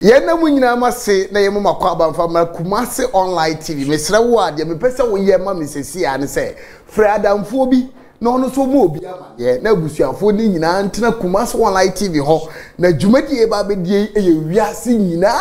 Yena mu nyina ma se na yemu makwa abanfa ma Kumasi online TV mesra wo ade me pese wo ye ma mesesi ane se Fredamfo bi na ono so mo obi ama ye na abusuafo ni nyina ntena Kumasi online TV ho na dwumadi e ba bedie eye wiase nyina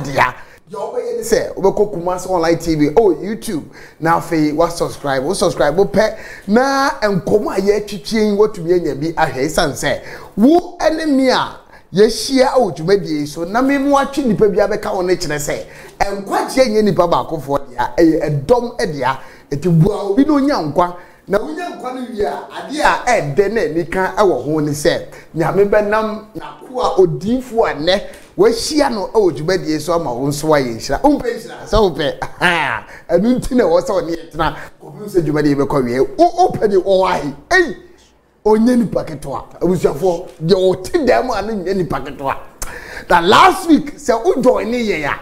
dia yo be ye se obeko Kumasi online TV YouTube na afei wa subscribe pe na enkomo aye twetwien wotumi anya bi ahwe sanse wo enemy a yeshia odwumadi so na memu atwe nipa bia beka won kire se enkwagye nye nipa baakofo dia edom dia etibua obi no nya nkwa na wonya nkwa no wi a ade a ede na nika ewo ho ni se nyame benam na ko a odinfo ane wahia no odwumadi so ama wo nso aye hira umpe hira so upe anu ntine wo se oni etena obi se dwumadi be kwa wi opani owahi onye ni paketwa abusuafo de otidam anu nye ni paketwa that last week say o join ye ya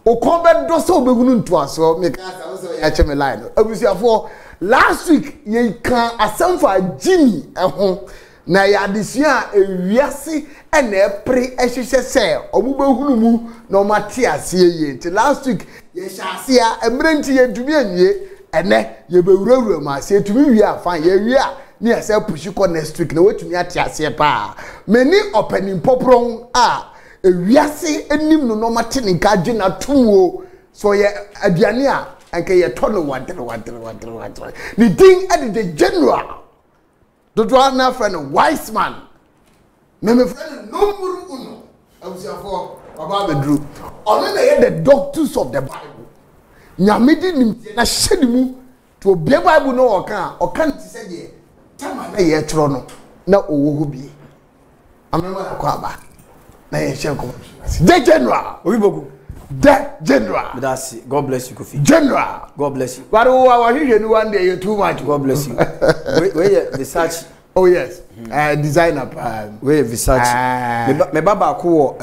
o kon be do so obegunu ntoaso me ka sa so ya cheme line abusuafo last week ye kan asamfa Jimmy ho na ya desua ewiase ena epre ehwehwe se omubehunu mu na o mate ase ye ti last week ye hyase a emrenti ye dumi anwie ene ye bewurawura ma se tumi wi afan ye wi a ni ase push ko next week na wetumi ate ase pa meni opening popron a ewiase enim no mate nka dwe na tumo so ye aduane a anke ye to no wadre ni ding at the general dodo na friend wise man me friend number 1 abusiafo baba bedru ono na ye the doctors of the Bible nyamedi nim na hyedimu to obi Bible no okan ti se ye tama na ye tro no na owo ho bi amema na kwa ba na ye hye ko the general obibogu the general that's God bless you Kofi general God bless you but wa hwehwe ni one day you too much God bless you we Versace oh yes designer we Versace me baba ko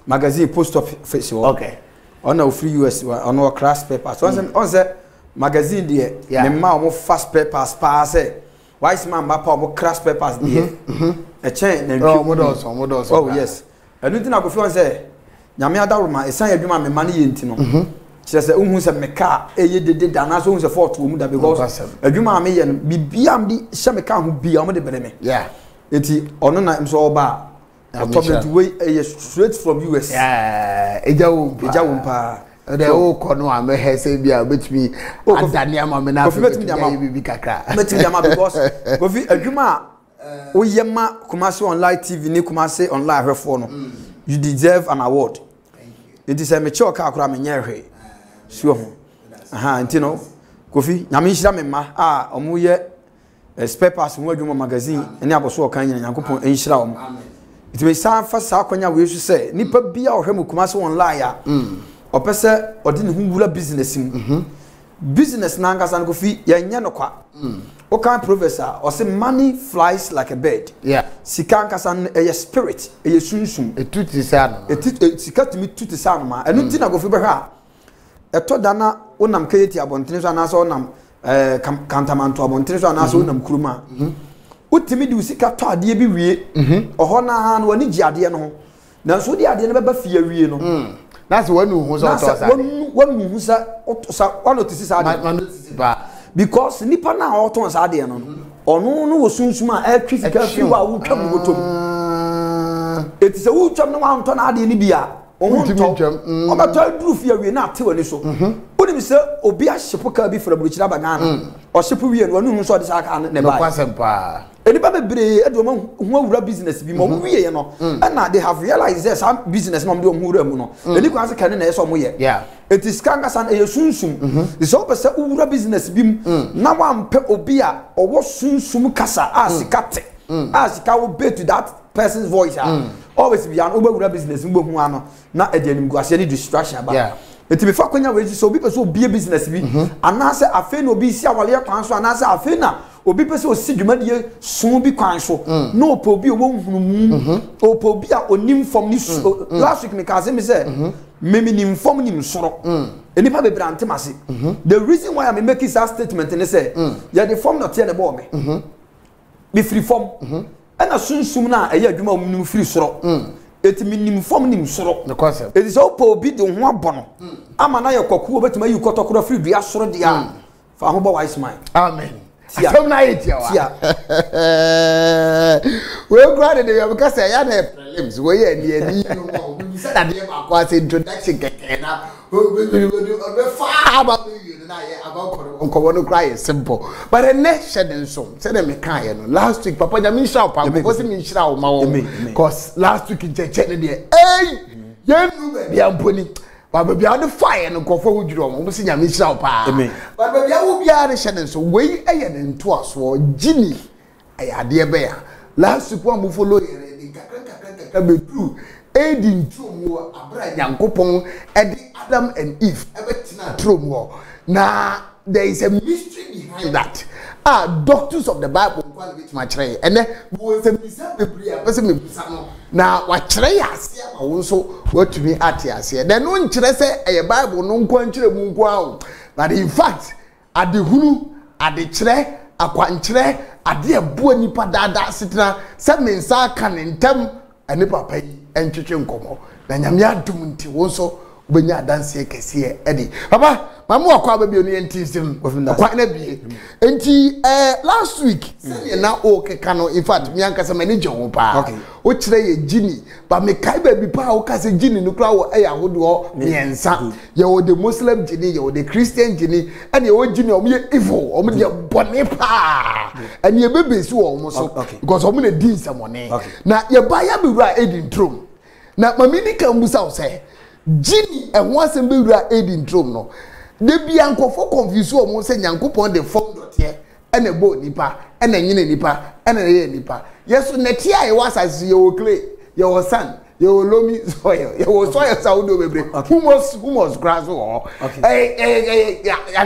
magazine post office okay on our free US on our crash papers on say magazine there me ma o fast papers pass wise man ba pa o crash papers there a chain na modos oh yes enu ti na Kofi on say nyame adaroma esan adwuma me mane ye ntino kire se ohun se meka eye dede dana so ohun se fort wo mu da because adwuma me ye no bibia mdi hye meka ho bia o de bere me yeah enti ono na mso oba atoment way eye straight from US ejawo mpa de o kono a me hese bia betimi adane ama me na bibi kakra betimi ama because Kofi adwuma o yema Kumasi online TV ni Kumasi online hwefo no you deserve an award. It is a mature car akura me nyehwe. Sure. Aha, ntino. Kofi, nyame nhira me ma omo ye spare parts mo adwuma magazine ene aboso okan nyina Yankopon enhira omo. It be san fa sa akonya we su say nipa bia ohwem Kumasi online a. Opese odi ne huwura business mu. Business na ngasa Kofi ya nya no kwa. O kan professor o say money flies like a bird. Yeah. Sika nkasan a spirit, a sunsum. Etuti sana. Sika timi tuti sana ma. Enu ti na Kofi be ha. Eto dana onam kayeti abontene so anasa onam kantamanto abontene so anasa onam kuruma. Utimi di sika to ade bi wie. Oho na ha no ani gi ade no ho. Na so di ade no be ba fie wie no. That's when you hu so to sa. When you hu sa one otisi sa ade. Because nipa na oton sa de no ono no wo sunsum a atwi sika fi wa wo twam gotom etise wo twam no wa nto na ade ni bia o twam o ba to duru fi awie na ate wani so oni mi se obi a hyepo ka bi fra buruchira bagana o hyepo wie no anu so de sa ka ne ba no kwasem pa enipa bebre edo ma hu awura business bi mo wie ye no na they have realized that some business no de hu awura mu no eni kwa se ka ne na eso mo ye yeah it is kanga san e sunsum is so pese awura business bim na wa mpe obi a owo sunsum kasa asikate asika wo bet to that person's voice always be an awura business mbo hu ano na e de anim guase ni distraction ba yeah it be fa kwanya we so obi pese obi business bi anase afi na obi si awale kwan so anase afi na obi pese osi dwumadie so bi kwan so no obi owo hunum obi a onim from ni last week me ka say me say memi nim from nim soro enipa be brante mase the reason why I'm making that statement and say ya the form not here the ball me be free form and as soon na eya adwuma omunum free soro eti minim form nim soro the concept eti so po bi de ho abono ama na ye kwaku obetuma yi kotokoro free dua soro dia fa ho bo wise mind amen atem na yetia wa we grade de we because ya na prelims we ye ni no we said that dey ba kwa say introduction keke na we fa ba you na ye about nkobo no cry simple but the next shedding so say dem kan ye no last week papa ja mi shira pa because mi shira o ma wo because last week check dey ye nu be bia mponi ba bia de fire no kofo wuduro mo se nya mi shira o pa but bia wo bia de shedding so we eye ne nto aso gini ade be ya last week one follow ye ni kakra be true aiding true abra nyankopon edi Adam and Eve ebetina true now there is a mystery behind that doctors of the Bible which machre and then we say me person me no na wa kire ase ma wo so watumi ate ase then no nkire say e Bible no nko nkire mu nko awo but in fact ade hunu ade kire akwankire ade ebu anipa dada setena se mensa ka ne ntam ane papa yi entwetwe nkomo na nyame adum nti wo so benya danse kese edi papa mamu akwa ba bi onu entisim akwa na bi enti last week say na o keka no in fact mi anka se mani jewo pa o kire ye gini ba me kai ba bi pa o ka se gini no kra wo ahodo miensa ye o the Muslim gini ye o the Christian gini ene o gini o me evil o me de bone pa ene ye bebesi wo mo so because o me na din samone na ye ba ya be wura edin trom na mami ni kan busa o say gini e ho asem be wura edin trom no de bia nkofo confuse o mo se nyankopon de form dot ye ene bo nipa ene nyine nipa ene ye nipa yesu neti aye wasase ye o clay ye o san ye o lomi soil ye o soil saudo bebre humus grass o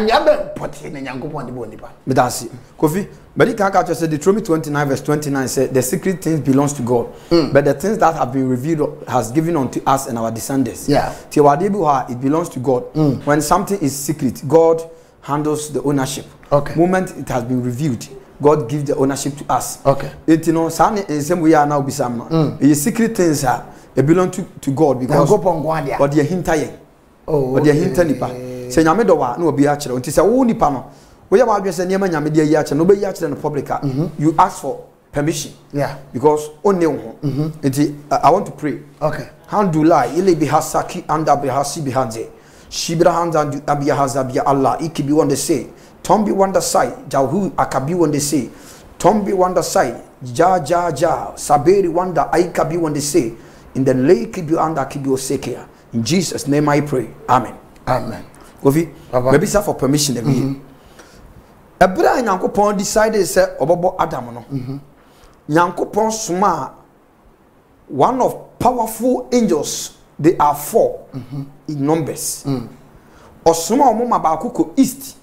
ya be poti ne nyankopon de bo nipa medasi Kofi but can catch us Deuteronomy 29 verse 29 said the secret things belongs to God but the things that have been revealed has given unto us and our descendants it belongs to God when something is secret God handles the ownership moment it has been revealed God gives the ownership to us it you know same we are now bisam the secret things are it belong to God because but the hintaye but the hintanipa say nyame do wa na obi a kire nti say wo nipa no we have adwese niam nyame de yi a kire no be yi a kire no public you ask for permission because only I want to pray handula ile bi hasaki anda bi hasi bi hanze shibra hanza abiya hazabia Allah ikibi wonde say tombi wonder sai jahu akabi wonde say tombi wonder sai ja saberi wonder aikabi wonde say in the lake bi anda kibi osekia in Jesus name I pray amen Kofi maybe say for permission every Ebra Nyankopon decided say obobo Adam no Nyankopon suma one of powerful angels they are 4 in numbers osuma omoma ba akoko east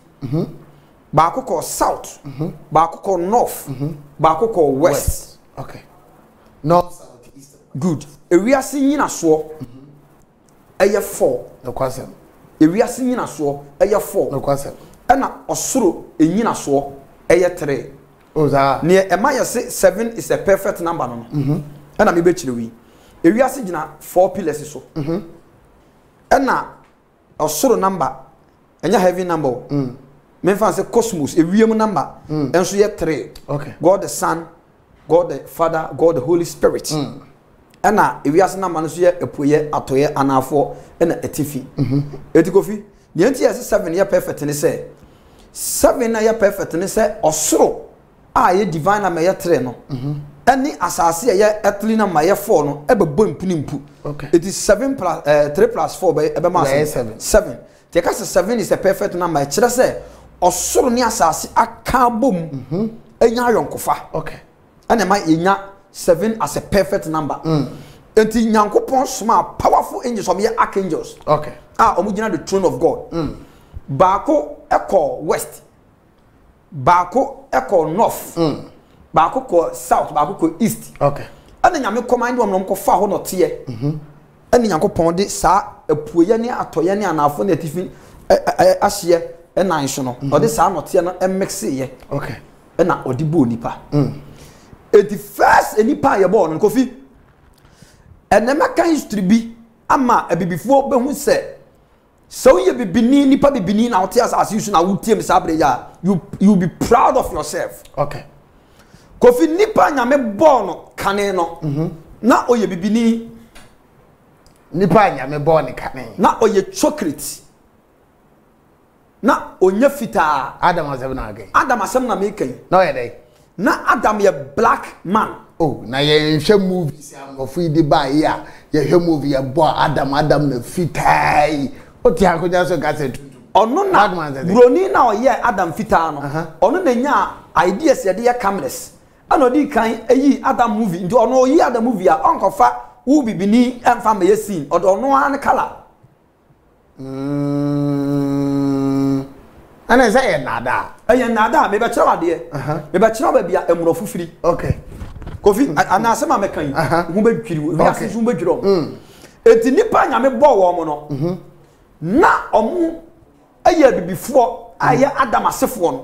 ba akoko south ba akoko north ba akoko west north south east good ewiase nyina so eye 4 no kwasem ewiase nyina so eye 4 no kwasem ena osoro enyina so eye 3 oza ne ema yese 7 is a perfect number no ena me be kirewi ewiase gina 4 pillars so ena osoro number enya heavy number me fan say cosmos ewiem number enso ye 3 God the Son, God the Father, God the Holy Spirit ena ewiase number no so ye epoye atoye anafo ena etifi etikofi the NTS 7 year perfect ni say 7 year perfect ni say osoro ye divine na me 3 no any asase ye earthly na me 4 no ebebo mpunimpu it is 7 plus 3 plus 4 ebe ma 7 te ka 7 is a perfect number kire say osoro ni asase aka bom enya ayonkofa ana ma enya 7 as a perfect number enti nyankopon soma powerful angels of your archangels omugina the throne of God baako echo west baako echo north baako ko south baako ko east ana nyame command wom no ko fa ho no tie ana nyankopon de sa epuoye ne atoye ne anafo ne atifi ahye enan so no ode sa no tie no emexe ye ana odi bo nipa the first enipa ye bo no Kofi enema kan history bi ama abibifo be hu se so ye bibini nipa bibini na wote asase yusu na wotie sabre ya you be proud of yourself. Okay. Kofi nipa nyame bɔ no kane no na oye bibini nipa nyame bɔ ne kane na oye chocolate na onye fita Adam asem na again Adam asem na making no ye dey na Adam ye black man. Oh na ye hwe movies amofo di ba ye a ye hwe movie ye bɔ Adam na fitai o ti akonya so ka se ono na broni na oye Adam fita no ono na nya ideas ye de cameras ano di kan eyi Adam movie nti ono yi Adam movie a onkofa wo bibini emfa me scene odo ono an color ana say e nada me be kira wade me be kira ba bia emuro fufiri. Okay. Kofi ana asema me kan hu be dwiri wi ase hu be dwiro enti nipa nyame bɔ wo mo no na omu aya bibifo aya Adam asefo no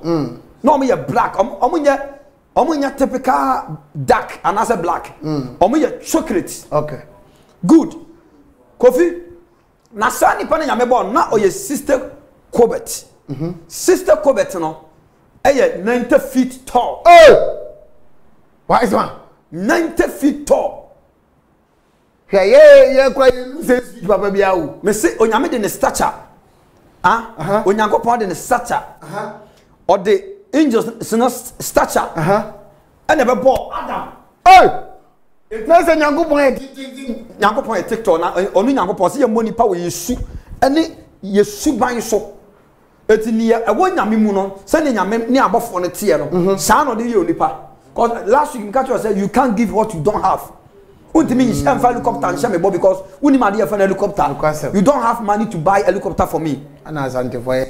na omu ye black omu nya typical dark and as a black omu ye chocolate. Okay. Good. Kofi na sa nipa na nyame bɔ na oye sister Colbert. Sister Colbert no aya 90 feet tall. Oh, why is one 90 feet tall. Ye kwa say papa bia wo. Me say onyame de ne stature. Onyankopon de ne stature. Or the angels stature. And never bought Adam. Oh! It na say Nyankopon e TikTok na onu Nyankopon say ye moni pa we yesu. Ene yesu ban so. Eti ni e wo nyame mu no, say ne nyame ne abofo no tie no. Sa no de ye onipa. Because last week Mkacho said you can't give what you don't have. Untimi is helicopter and shame because uni ma dey for helicopter. You don't have money to buy helicopter for me. And as anti for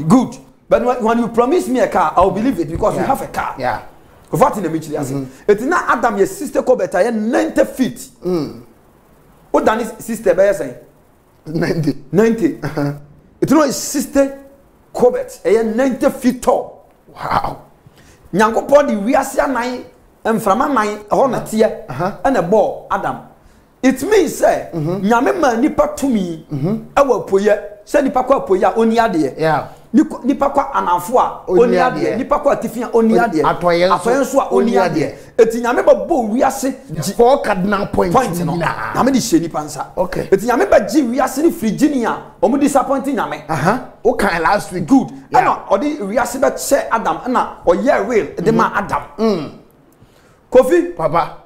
good. But when you promise me a car, I'll believe it because you have a car. Yeah. What in the middle as it na Adam your sister Colbert 90 feet. What than his sister be say? 90. It know his sister Colbert 90 feet tall. Wow. Nyankopon di wiase anan emframa nan ho na tie and a ball Adam. It means say nyame ma nipa tumi ewa poye say nipa kwa poye oni ade. Yeah. Nipa kwa anafo a oni ade, nipa kwa tifia oni ade. Atoyen so a oni ade. Eti nyame ba bo wiase four cardinal points no. Na me di she nipa nsa. Okay. Eti nyame ba gi wiase ni Virginia, omo disappointing nyame. O kan last week good. Ana odi wiase ba che Adam na oye real de ma Adam. Kofi papa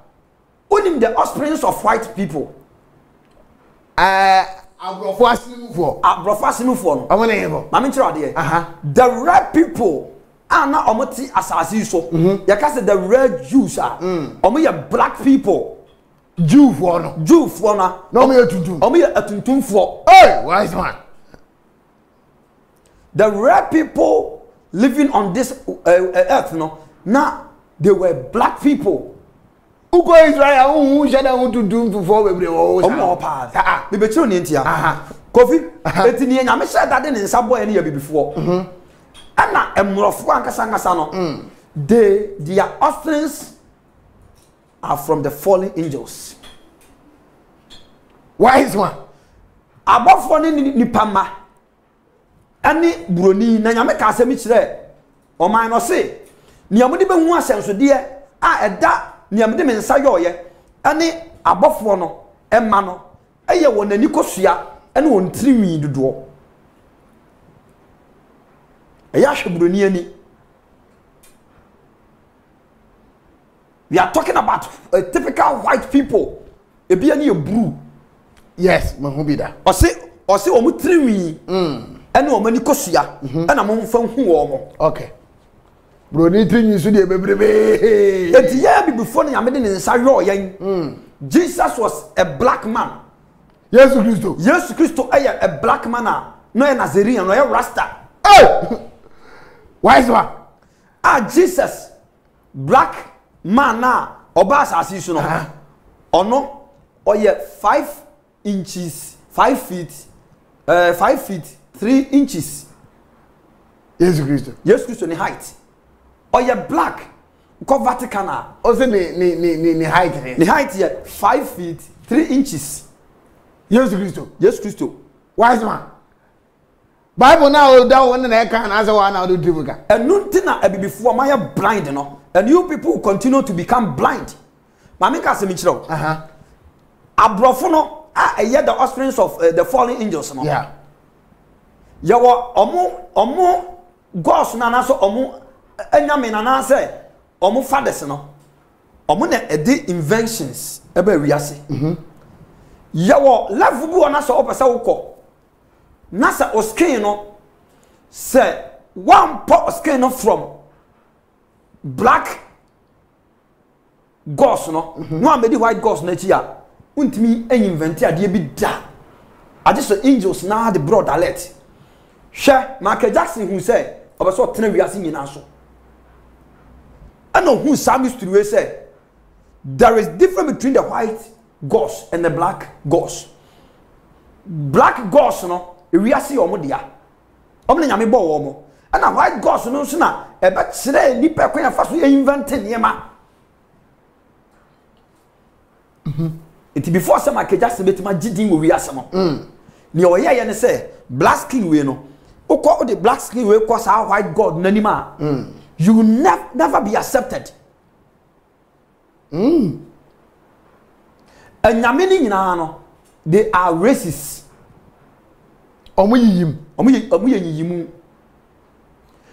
onim the offspring of white people. Abrofo asinufo no amone yebo mama nchira de the red people ana omoti asase so ya ka say the red Jews are omo ye black people Jew for no no omo ye tuntum atuntumfo. Hey, wise man. The red people living on this earth no now they were black people. Ugo Israel who shada who to do for we omo pa me be chiro ni ntia Kofi eti ni nyame shada de ne nsa boy ne ya bibifo ana emrofo ankasa no their offerings are from the fallen angels. Wise one abofo ne nipa ma ani buroni na nyame ka asemi kire o man no se niam de be hu asenso de a eda niam de me nsa yoye ane abofo no emma no eye wonani kosua ane won triwi dodo eya hweburoni ani. We are talking about a typical white people. Ebi ani e blue. Yes, mahubida. Ose omu triwi ane omani kosua ane mo mfa hu omo. Okay. Bro ni triwi so de bebrebe. Eti ya bibifo na yame de nsa yo yen. Jesus was a black man. Jesus Christo aya a black man no a Nazarene no a Rasta. Hey! Wise one. Jesus black man na oba asase so no. Ono oye 5 inches 5 feet 5 feet 3 inches. Jesus Christo ni height. Oye black ko Vatican a also ni height the height here 5 feet 3 inches. Yes Christo. Wise man. Bible now that one na can answer one now do difficult. And nothing na before my blind no. And you people continue to become blind. Mami ka se mi chiro. Abrofo no the offsprings of the fallen angels no. Yeah. Yawo omo gods na na so omo anyame na na say omo fathers no. Omo na edi inventions ebe wiase. Yawo level bu na so opese wukọ. Na sa oskin no say one pot skin no from black gods no. No amedi white gods na chi a. Untimi invent ade bi da. I just the angels now the broad alert. Hwe Michael Jackson who say obeso tena wiase nyina so. And who Sam mystery we say there is difference between the white gods and the black gods. Black gods no wiase omo dia. Omo na nyame bo wo mo. And white gods no so na e be kire ni pe kwan fa so invent niema. It before some Michael Jackson betima gidin wo wiase no. Ni o ye ne say black skin we no. Oko the black skin we cause our white god nanima. You will never be accepted. And nyamini nyina no they are racist. Omo yiyim. Omo yiyimu.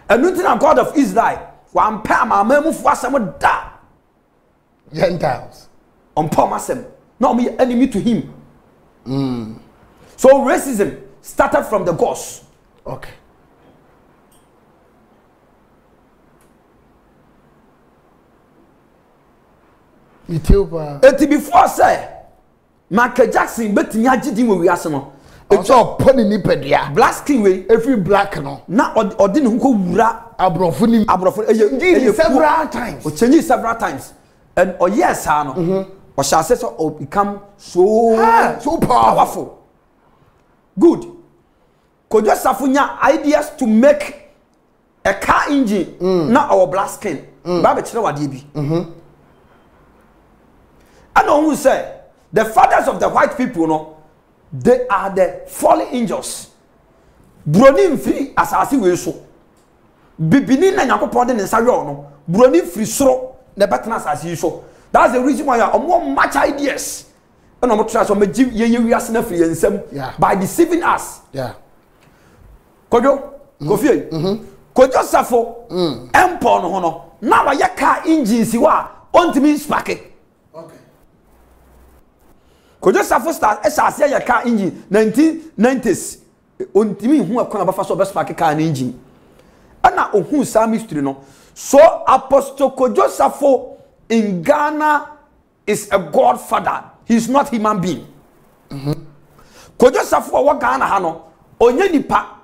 And nothing God of Israel wan pa mamamu fu asem da. Gentiles. On Pomasem. No me enemy to him. So racism started from the gods. Okay. Ethiopia. Eti before say Michael Jackson betimi agidi we wiase no. It's all pony ni pedua. Black skin we Every black no. na odi ne ko wura Abrofo ni. several times. O change several times. And yes no. O shall say so become so powerful. Good. Could just safunya ideas to make a car engine na our black skin. Ba be kire wade bi. And who say the fathers of the white people no they are the fallen angels. Broni free asasi we so. Bibini na yakopon de nsa we no. Broni free soro na betena asasi so. That's the reason why more much ideas. And I'm trying to make you wiase na free ensem by deceiving us. Yeah. Kojo, Kofi. Kojo safo empon ho no. Na wa ye car engine si wa ontimi spark. Kojo safo start esase ya car engine 1990s ontimi hu akona ba fa so be spark car engine ana ohun sa mystery no so apostle Kojo Safo in Ghana is a godfather. He's not human being. Kojo Safo wa Ghana ha no onye nipa.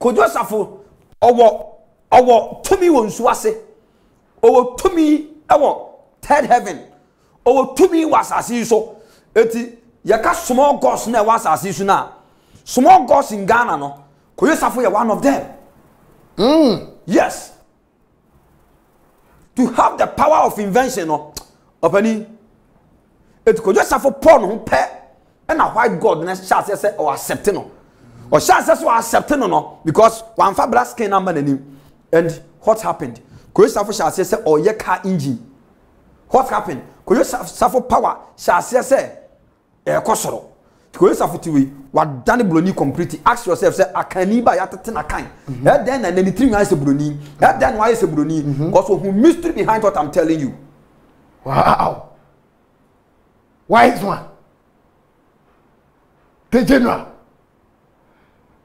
Kojo Safo owo tumi wonsu ase owo tumi ewo third heaven owo tumi wasasi so eti yaka small gods na wasasi so na small gods in Ghana no Kojo Safo is one of them. Yes, to have the power of invention no opani eti Kojo Safo Paul no pe and a white god na chance say or accept no or chance say or accept no because one fa black skin number nanim. And what happened? Kojo Safo chance say or ye car engine. What happened? Kojo Safo power chance say kosoro. Kojo Safo tiwi wa dane bloni complete. Ask yourself say akani ba ya tete na kan. Then na ni three guys bloni. Then why is bloni? Because who mystery behind what I'm telling you. Wow. Wise one. The general.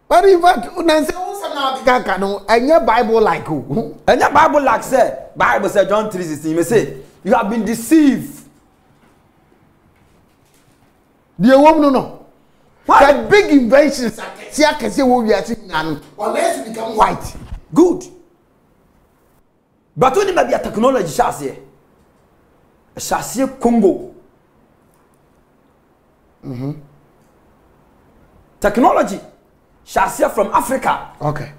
But in fact, unanse usana kaka no anya Bible like who? Anya Bible like say Bible say John 3:16 me say you have been deceived. The woman no. That big inventions see I can say what we are seeing and unless you become white. Good. But when it may be a technology chassis Congo. Technology chassis from Africa. Okay.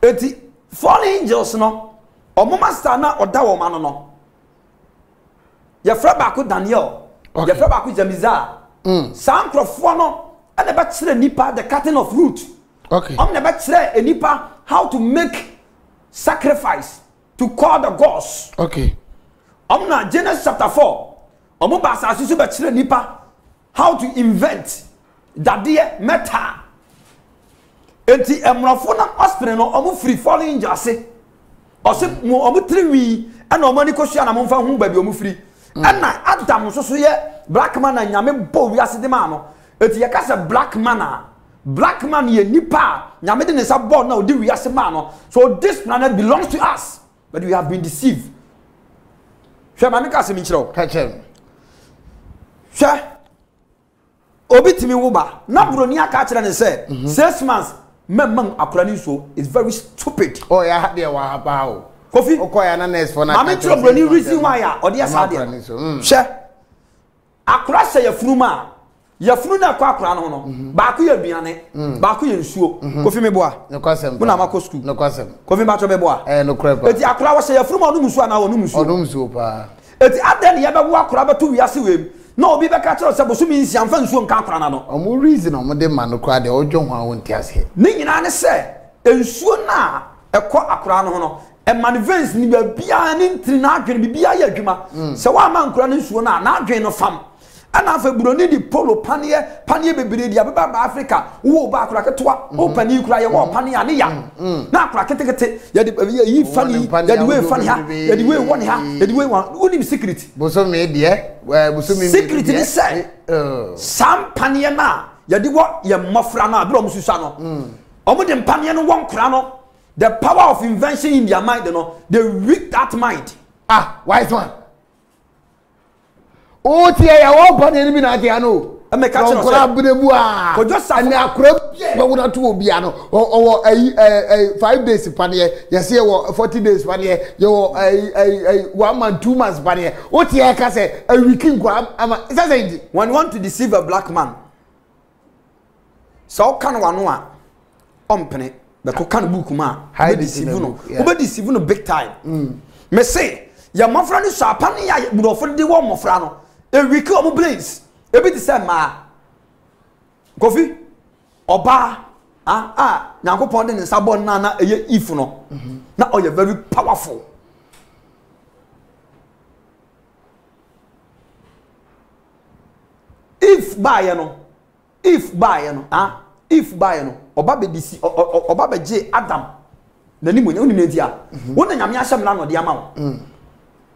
eti fallen angels no omo master na oda wo ma no ya fra ba ko Daniel ya fra ba ko Jamiza sankrofo no and ba kire nipa the cutting of root okay am na ba kire nipa how to make sacrifice to call the gods okay na Genesis chapter 4 omo ba sa su ba kire nipa how to invent dadie metal enti emrofo na hospital no omo free falling angels ose mo omo triwi ana omo ni kohua na mo mfa hu ba bi omo free ana Adam so ye black man na nyame bo wi ase de ma no eti ye ka se black man ye nipa nyame de ne sa bo na odi wi ase ma no so this planet belongs to us but we have been deceived hwe ma me ka se mi kire o ka chem hwe obi timi wo ba na broni aka kire ne se 6 months memang akura ni so is very stupid oh ya de wa ba o Kofi okoya na nurse for na mama tro broni reason why ya odi asa de hwe akura se ya funu na kwa akura no no ba ko ya duane ba ko ya nsuo Kofi me boa no kwasem bu na ma ko school no kwasem Kofi ba cho be boa no krepa eti akura wo se ya funu ma no musuo na wo no musuo pa eti aden ya be bo akura ba to wiase wem na obi be ka kire se bo so mi nsia mfa nsuo nka akura na no omo reason omo de ma no kra de odwo ho awon ti ase ni nyina ne se nsuo na ekọ akura no no e manifest ni bia ni ntri na adwene bia ya adwuma se wa ma nkura no nsuo na adwene no fam ana fa buroni di polo panie bebere di abeba ba Africa wo ba akura ketwa o pani kura ye wo panie ane ya na akura ketekete ya di yi fani ya di we fani ha ya di we woni ha ya di we woni secret boso me de boso me secret ni say sam panie na ya di wo ye mofra na abro mususa no omo de panie no won kura no the power of invention in their mind no they weak that mind wise one o tie ya wo bone ni bi na tie no me ka chiro say abrebu kojo sa ani akura be wona to obi ano o 5 days panie yesi wo 40 days panie yo 1 month 2 months panie o tie ka say a week nkwa ama is that say when you want to deceive a black man so kan wano a ompene be ko kan book ma be deceive no be deceive no big time me say ya mofra ni so apa ni ya burofo de wo mofra no e week o mo blaze e bi say ma Kofi oba nyankopon de ne sabon na eye if no na o ye very powerful if buy no oba be disi oba be je Adam na ni monye onim na dia wo na nyame ahyem na no de ama wo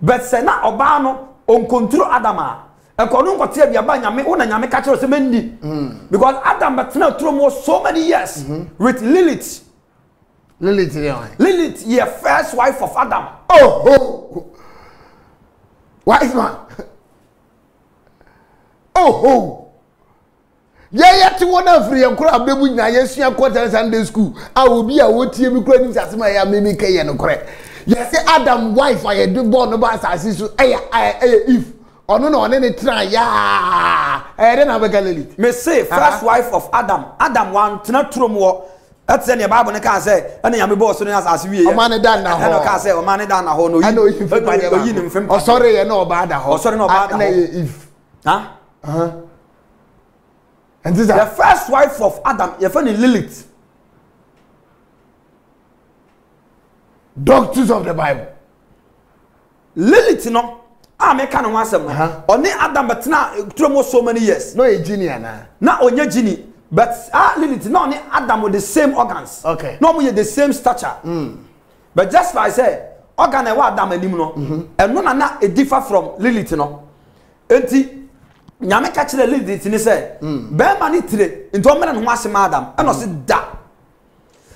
but say na oba no on control Adam a ekono nkote bia ba nyame wo na nyame ka kire se mendi because Adam betna through so many years with Lilith yeah, first wife of Adam. Wise man. Yeah, to one of free and crab the win. I yes, you quarter Sunday school. I will be a what you be credit as my mimi kay and correct. Yes, Adam wife I do born about as if or no any try I don't have a Galilee. Me say first wife of Adam one to not true more. That's any Bible can say, and I am a boss as we are. Man done now. I can't say, man done now. No, I know you from. Oh, sorry, I know about that. Oh, sorry, no about if. Huh? And this is the first wife of Adam, your friend Lilith. Doctors of the Bible. Lilith, no. I make kind of one some. Only Adam, but now through so many years. No, a genie, na. Not on your genie. But Lilith, not only Adam with the same organs. Okay. No, we the same stature. But just like I say, organ and what Adam and him no, and no na it differ from Lilith no. Enti, nyame catch the Lilith ni say, be mani tire into men and wase Adam, and no say da.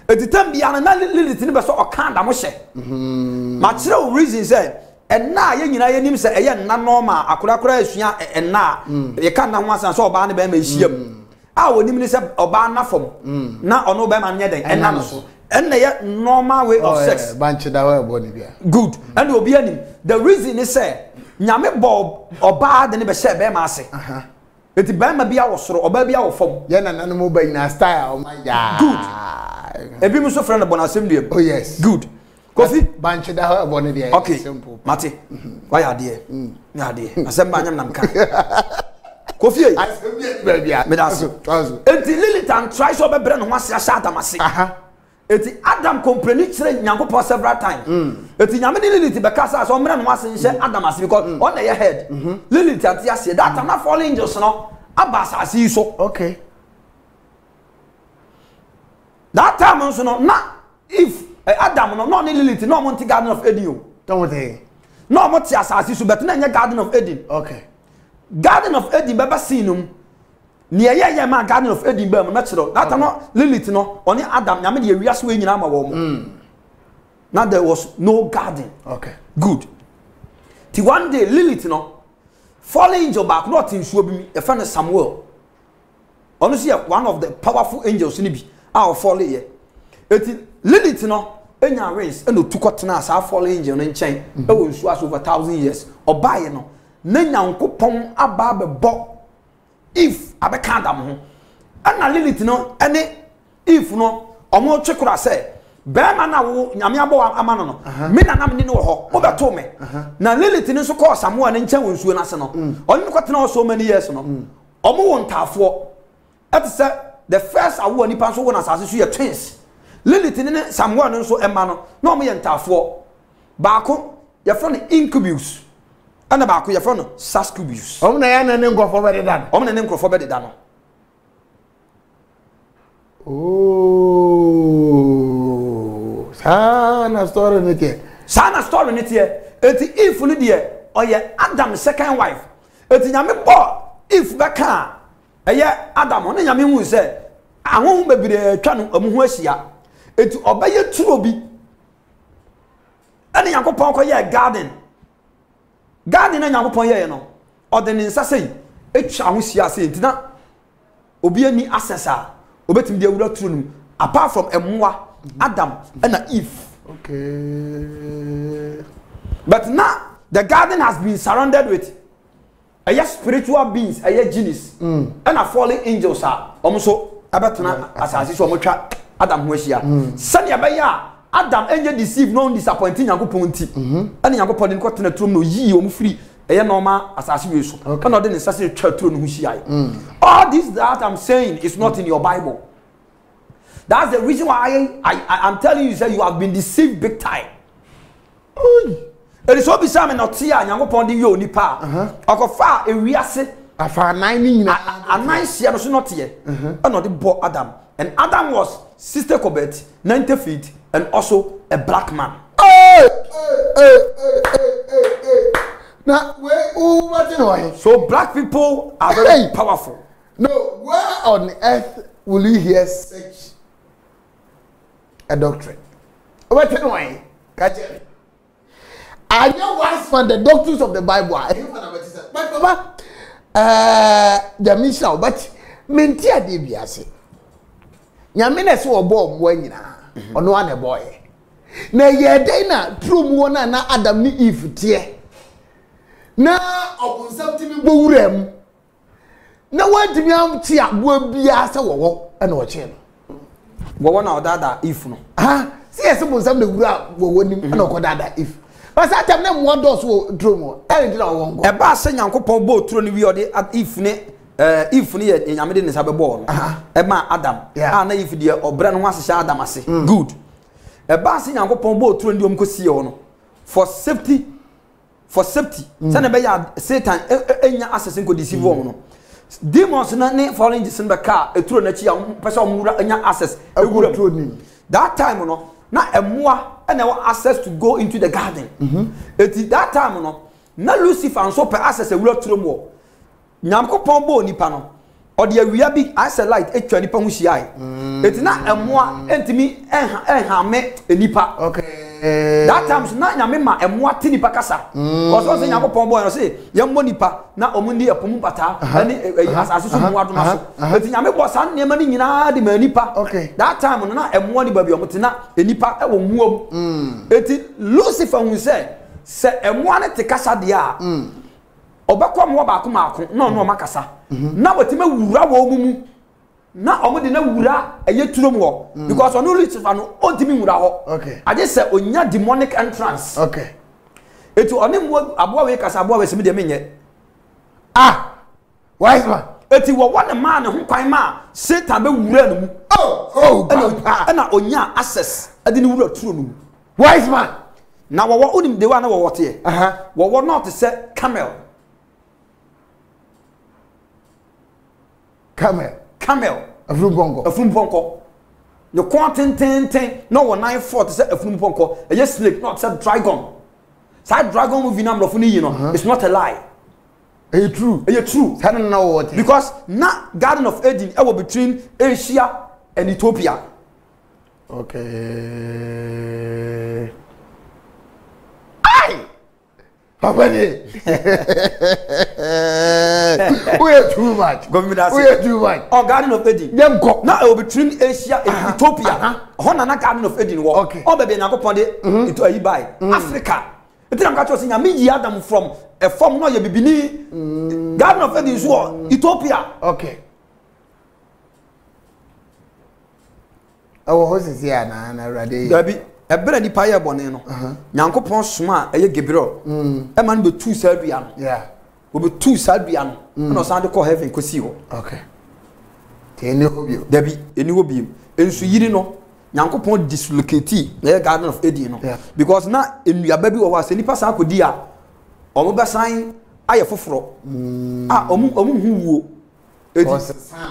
Enti time bi na Lilith ni be so okan da mo hye. Ma kire reason say, and na ye nyina ye nim say eye na normal akura asua and na ye kan na ho asan so oba ne be ma ehiem. Woni mi say oba na fom na ono be man nye den ena no so ena ye normal way of sex banche da way body bia good and obi anim the reason is say nyame bo oba de ne be share be ma ase eti bema bia wo soro oba bia wo fom ye na nanu ba ina style o my ya good ebi mu so friend bona asem oh yes good Kofi banche da ho ebo ne de okay mate why ade na ade asem ba nyam nam ka Kofi asem bia bia me da so enti Lilith and try so be bre no ho ase asha adamase eti Adam comprehend kire Nyankopon several times eti nyame ni Lilith be kasa so mre no ase nche Adam ase because on the head Lilith ati ase that time na fallen angels no abasa ase so okay that time so no na if Adam no ni Lilith no mo nti Garden of Eden o don't they no mo ti ase so but na nya Garden of Eden okay Garden of Eden beba sinum ni ye ma Garden of Eden be mo na kiro that time no Lilith no oni Adam nyame de wiase we nyina ma wo mo now there was no garden okay good ti one day Lilith no fallen angel back not in nsuo bi mi e fa no Samuel ono see one of the powerful angels ni bi a fall here eti Lilith no enya race eno tukotena as a fallen angel no nchen e wo nsuo as over 1000 years obaye no na Nyankopon aba be bo if abeka Adam ho ana Lilith no ene if no omo twekura se bema na wo nyame abo amano no me na nam ni no ho mo beto me na Lilith ni so call Samuel ne nchen wo nsuo na se no oni kwatena so many years no omo wo ntafo et say the first awo ni pa so wo na asase so ye twins Lilith ni Samuel no so ema no na omo ye ntafo baako ye fro ne incubus ana baako ye fro no succubus omo na ya na ne nkofo be de dan omo na ne nkofo be de dan no oh sana story nete eti if ni de oye Adam second wife eti nyame bo if beka eye Adam on nyame hu se ahon bebire atwa no amu ho ahia eti obaye turo bi ene Yakopon ko ye garden na Yakopon ye no ode ni nsasei etwa ho sia se enti na obi ani accessa obetim de awura turo num apart from emwa Adam and Eve okay but now the garden has been surrounded with spiritual beings genies and a fallen angels are almost abatuna asasi so omotwa Adam ho ahia sani abaya Adam enye deceive no disappointing Yakopon ti and Yakopon den kwatena turo no yi omu free normal asasi we so and odin sase twa turo no ho hia all this that I'm saying is not in your Bible. That's the reason why I'm telling you, you have been deceived big time. It is so bizarre, and not here. Yakopon di yo nipa. Akofa ewiase. Afa nine ni na. A nice year no not here. And not the boy Adam. And Adam was 60 cubits, 90 feet, and also a black man. Hey. Now where what? So black people are very powerful. No, where on earth will you hear such a doctrine? What anyway? Catch it. I know once from the doctors of the Bible. But Papa, the mission, but mentia debiase. Nyamene so obo mwa nyina. Ono ane boy. Na yede na true mu na Adam ni Eve tie. Na obunsam timi bowurem. Na wantimi am ti abo bia se wowo na o che no. Wowo na odada Eve no. Ha, see ese bunsam na wura wowo nim na okodada Eve. But that time na mo dos wo true mu. E di na wo ngo. E ba se Nyankopon bo turo ni wi ode Eve ne if ni ye nyame de ne sabe ball no e ma Adam na if de obre no asehya Adam ase good e ba se Nyankopon bo turo ndi omkosie ho no for safety say na be ya Satan enya access nko deceive ho no demons na ne fallen angels be ka eturo na chi ya pese omura enya access egura that time no na emua na wa access to go into the garden that time no na Lucifer so per access ewura turo mo Nyankopon bo nipa no ode awia bi as a light etwa nipa hu hia etina emoa entimi enhame nipa okay that time na nyame ma emoa ti nipa kasa oso se Nyankopon bo no se yemmo nipa na omundi epomu pata ani asase so mu ado na so eti nyame bo san ne ma ni nyina de ma nipa that time no na emoa ni ba bi omutina nipa e wo muom eti Lucifer hu se emoa ne te kasa de a obekwa mo ba ko maako no makasa na watime wura wo mu na omo de na wura eye turom ho because ono Lucifer no ontimi wura ho okay I just say onya demonic entrance okay etu oni mo aboa we kasa aboa we se me de menye wise man eti wo one man ho kwan ma Satan be wura no mu na onya access ade ni wura turo no mu wise man na wo onim de wa na wo wote wo not say camel afrum bonko the content no one 9-4 say afrum bonko e snake not say dragon say dragon movie na mlofo ni yi no it's not a lie true say na what because na Garden of Eden e was between Asia and Ethiopia okay Papa we are too much. We are too much. Oh, Garden of Eden. Them go. Now it will between Asia and Ethiopia. Honana Garden of Eden war. Okay. Oh, baby, now go pon it to buy Africa. It am catch us in me Adam from a form no ye bibini. Garden of Eden is war Ethiopia. Okay. Our horses here na ready. Baby. Ebere ni pa ye bone no Nyankopon soma eye Gabriel e man be two sadua no yeah we be two sadua no no san de call heaven kosi ho okay teni hobio dabi eni hobio ensu yiri no Nyankopon dislocate na Garden of Eden no because na enuaba bi wo wa se nipa san akodi a omo be san aye foforo omo huwo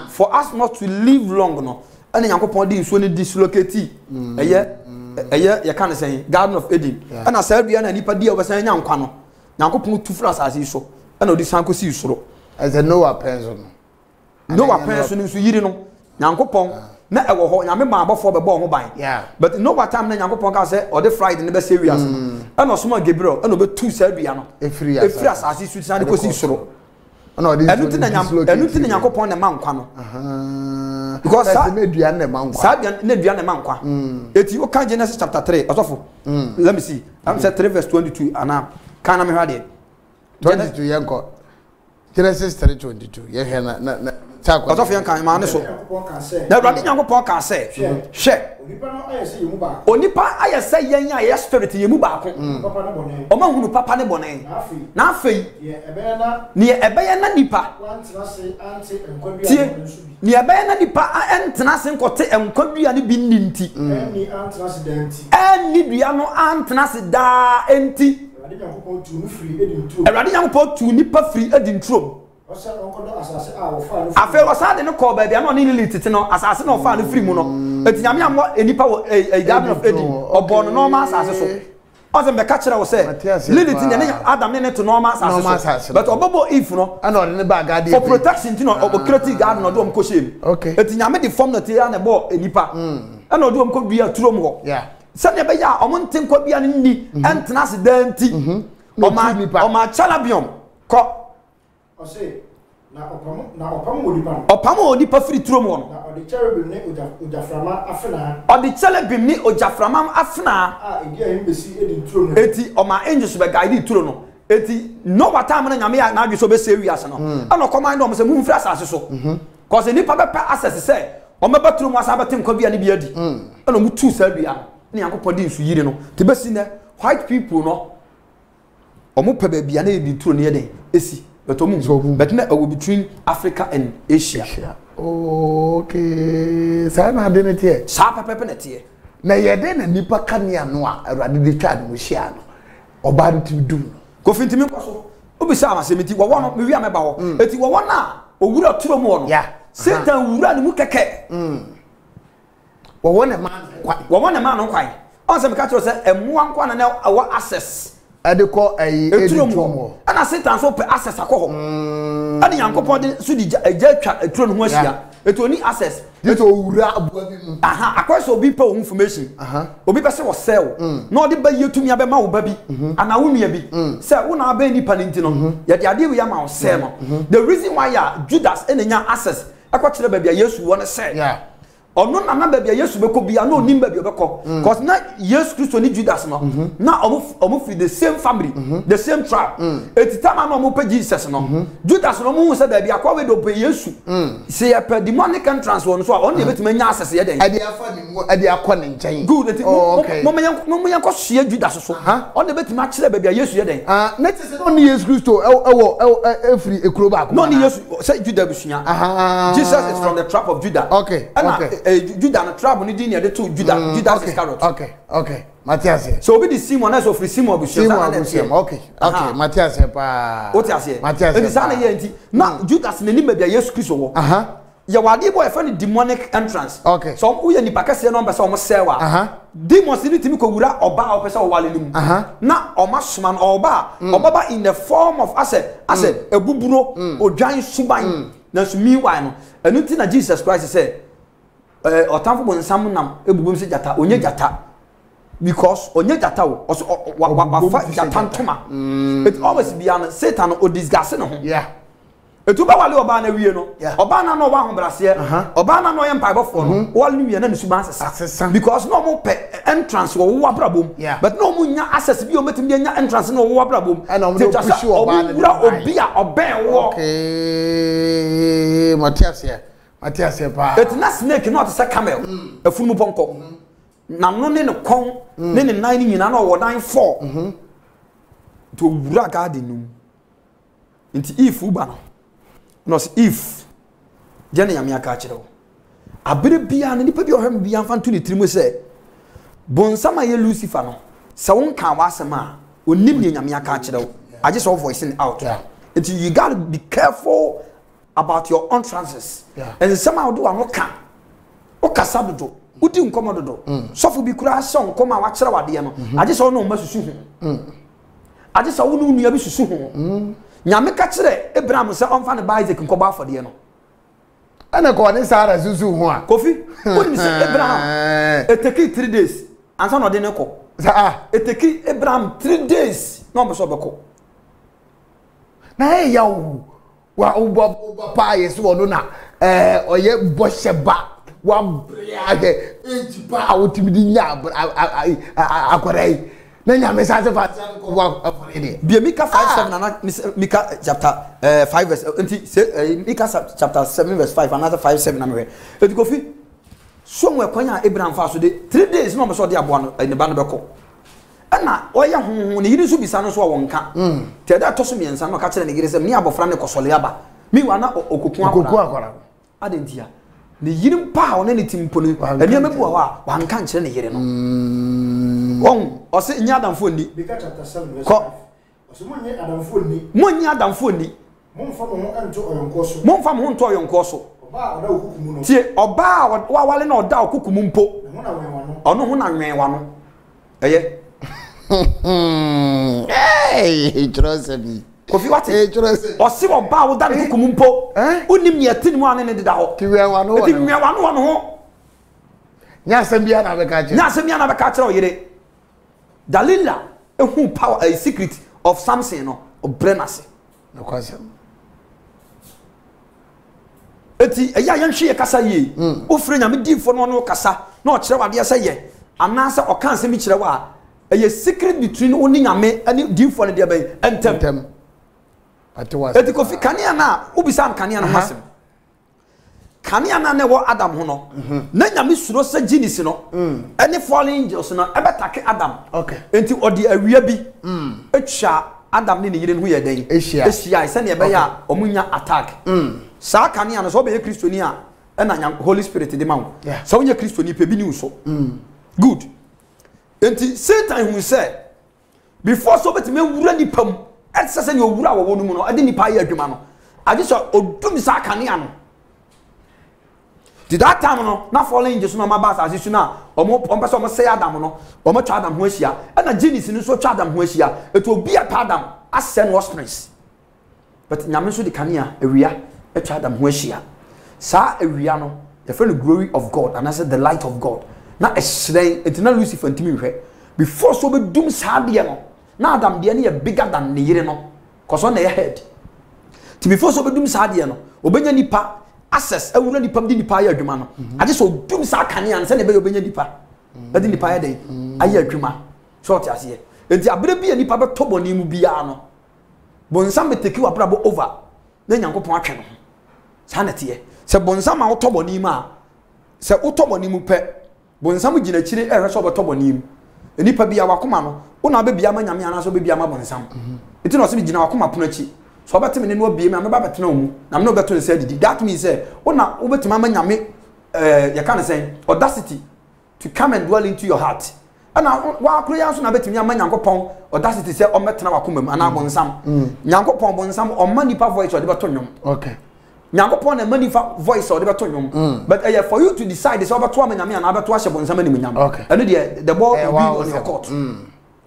for us not to live long no and Nyankopon di nsuo ni dislocate eye ye kan say Garden of Eden and as every na nipa dia obesan nya nkwa no Nyankopon tu fra asase so and odi san kosi soro as a Noah person nso yiri no Nyankopon na ewo ho nyame ma abofo bebo ho ban but Noah time na Nyankopon ka say odi Friday ne be serious no and osoma Gabriel and obe tu sadua no efri asase so san kosi soro and odi enuti na Nyankopon na ma nkwa no because medua na mankwa eti o kan Genesis chapter 3 osofo let me see I'm say 3 verse 22 ana kana me hwade 22 yanko Genesis 3:22 ye he na chakwa osofo yan kan ma ne so na Awurade Nyankopon kan say hwe onipa ayese yen ya ye spirit yemu ba ko o ma hunu papa ne bone na afei ni ebeye na nipa ni ebeye na nipa entena se nkote enkwadua ne bi nninti eni dua no antena se da enti Awurade Nyankopon tu nipa free edintrom afe wasade ne ko ba bia no ni liliti no asase no fa no free mu no etinyame amwo enipa wo Garden of Eden obo no normal asase so ozem be catch wo say liliti ne Adam ne to normal asase but obobo if no and on ne ba garden for protection ti no obo create garden no do am ko shem etinyame de form no te ya ne bo enipa and odo am ko bia turom ho se ne be ya omo nten ko bia ni entena se danti o ma chalabium ko say na opam onipa free turom ho no na odi cherubim ne ojaframa afena edi ahembesi edi turom eti o ma angels be guide turom no eti no wata am na nyame ya na adwo be se wiase no ana command o se mu free asase so cause nipa be access say o me batrum asa betem kwa bia ne bia di ana mu tu sa bia ne Yankopon di nsu yiri no te besi ne white people no o mu pe ba bia na edi turom ne yeden esi but na between Africa and Asia. Okay. Sa na de ne tie. Sa pepe ne tie. Na ye de na nipa kanea no a Awurade de twa no hia no. Oba de dum. Ko fintimi kwaso. Obi sa amasemiti wo no me wi ameba ho. Eti wo na owura turo mu no. Satan wura ne mu keke. Wo na man kwa. Wo na man no kwai. On se me ka tro se emua nkwa na wa access ade ko editrom ana Satan so pe access akoho ani Yankopon de so di eja twa etro no ho ahia eto ni access eto owura abua bi mu akwaso obi pe information obi pe se wo sell na odi ba yetumi abema wo ba bi ana wo nua bi se wo na aba nipa ni ntino ye de ade wi ya ma wo sell no the reason why ya Judas enenya access akwa kire ba bia Yesu wo ne say ono na ba bia Yesu beko bia na onim ba bia beko because na Yesu Christ ni Judas no na omo free the same family the same tribe etitama na omo pe Jesus no Judas no mo say da bia kwa we do pe Yesu say ya pe demonic entrance won so on dey betima nya access ye den ade afa ni ade akọ ne nchen good mo me yanko hye Judas so on dey betima kire ba bia Yesu ye den na te say no ni Yesu Christo e free ekuro ba ko no ni Yesu say Judas busunya Jesus is from the tribe of Judah okay Judah na tribe ni din ya de to Judah Judas Iscariot okay Matthias so obi di Simon as of Simon busunya na okay Matthias pa what you say Matthias and sana ye nti na Judas na ni ba bia Yesu Christo wo ya wade boy friend demonic entrance okay so uye ni pakase no mbe se omo sewa demons ni timi ko wura oba opese o wale limu na oma soma oba obaba in the form of as ebuburo odwan suban na so meanwhile no enu ti na Jesus Christ say otamfo bo nsam nam ebubum se jata onye jata because onye jata wo wa fa jata ntoma it always be an Satan o disgust no ho yeah etu ba wale oba na wie no oba na no wa hobrase oba na no ye mpaibofo no wale wie na nusu ban sesa because no mo pe entrance wo wo abrabom but no mo nya access bi o metim de nya entrance no wo abrabom and no push oba na obi a oben wo okay Matthias pa it na snake not say camel afunu ponko na no ne ne kon ne ne nine nyina na wo 94 to wura garden num nti if uba no if jene yame aka kire wo abere bia ne nipa bi ohwem bia mfa nto ne tirimo se bonsama ye Lucifer no se won kan wasema onim ne yame aka kire wo I just all voicing out and you got to be careful about your utterances and somehow do anoka o kasa dodo udi nkomo dodo sofo bi kura se nkoma wa kire wade no I just all no masusu ho I just all no nua bi susu ho nyame ka kire Abraham se onfa ne ba Isaac nkoba afode no ana ko ne Sarah susu ho a Kofi woni se Abraham it take 3 days ansa no de ne ko it take Abraham 3 days no be so be ko na e ya wa ubo pa yesu ono na oye bosheba wa bria he ejiba awotimi nya akorai na nya message fa ko wa afore bi Mika 5:7 na Mika chapter 5 verse Mika chapter 7 verse 5 another 5:7 na me et go fi so mo kwanya Abraham fa so de 3 days no mo so de abo no ne ba no be ko na oya honhon ne yiri so bisa no so wonka te da to so miensa no ka kire ne yiri se me abofra ne kosole aba mi wa na okuku akora adentia ne yiri mpa o ne timpo ne ania mebu wa wanka nkire ne yiri no o se nya adamfo ni Mika chapter 7 verse 5 o se munye adamfo ni momfa mo anto oyonko so momfa mo nto oyonko so oba oda okukumu no tie oba wa wale na oda okukumu mpo ono ho na nwen wa no eye hey trosemi Kofi wate o si oba wo da okukumu mpo unim ne atinimu ane ne deda ho tiwenwa no ho nya sambia na be ka kire oyire Dalila ehu power a secret of Samson no obrenase no kwase eti eya yanhwe ye kasa ye ofre nya me difo no kasa na o kire wade asa ye anasa o kan se mi kire wa eye secret between oni nyame ani difo no de ba entem atwas eti Kofi kania na ubisa kania na masem kania na ne wo Adam ho no na nyame suro sa ginis no any fallen angels no ebetake Adam okay enti odi awia bi etwa Adam ne yire no ho ye den ehia se ne ebe ya omunya attack sa kania no so be Kristoni a na nya Holy Spirit de mawo so wonya Kristoni pe bi ni uso good enti Satan hu se before so betime wura ni pam etse ne owura wo no mu no ade ni pa ye adwuma no ade so odum sa kania no that time no na falling Jesus no mabasa asisu na omo pese omo say Adam no omo twa Adam ho ahia na Genesis ni so twa Adam ho ahia eto obi ata Adam ascend was prince but nyame so de kanea awia twa Adam ho ahia sa awia no the friend glory of God and I said the light of God na eshren etina Lucifer ntimi hwe before so be dum sa de no na Adam de ne bigger than ne yire no cause on the head ti before so be dum sa de no obenya nipa access ewura nipa di nipa aye adwuma no ade so dum sa kane an se ne be obenya nipa ade nipa aye dey aye adwuma short ase enti abere bi nipa be toboni mu bia no bonsam be take wabrabo over na nyankopon atwe no sa na tie se bonsam a wotoboni mu a se wotoboni mu pe bonsam gina chire ehwe so betoboni mu nipa bia wakoma no wona be bia ma nyame ana so be bia ma bonsam enti no so be gina wakoma pono achi so obetime ne no bia me ba betena omu na me no beto nse didi that means say wona obetima ma nyame you can say audacity to come and dwell into your heart ana wa akro ya so na betimi ama nyankopon audacity say o metena wakoma mu ana bonsam nyankopon bonsam o ma nipa voice o de beto nwom okay nyankopon na manifa voice o de beto nwom but for you to decide say obeto ama nyame ana beto ahye bonsam ani nyam eno the ball will be on your court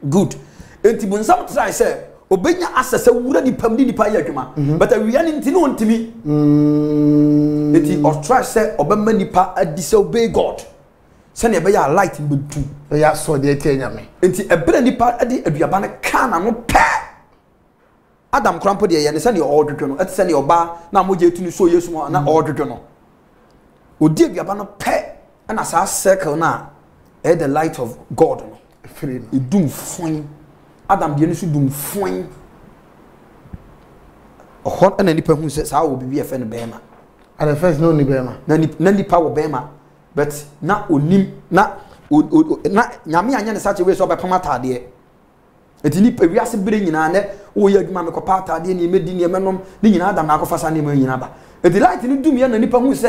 good enti bonsam try say obenya access wura ni pam ni nipa ya adwuma but awia ni ntini ontimi enti or try say obema nipa disobey god say na be ya light bedu ya so de tie nyame enti ebere nipa ade aduaba ne kana no pe adam krampo de ye ne say na odwodwo no ati say na oba na moje tunu so yesu mo na odwodwo no odi aduaba no pe na sa circle na the light of god no free no edum fun adam de nisu dum fun ohon na nipa hu se sa wo bibi efe ne bema at the first no ni bema na nipa wo bema but na onim na nyame anya ne sache we so be pama tade eti nipa wiase bere nyina ne wo ye adwuma me ko pa tade ne medi ne menom ne nyina adam na akofa sa ne me nyina ba eti light ni dum ye na nipa hu se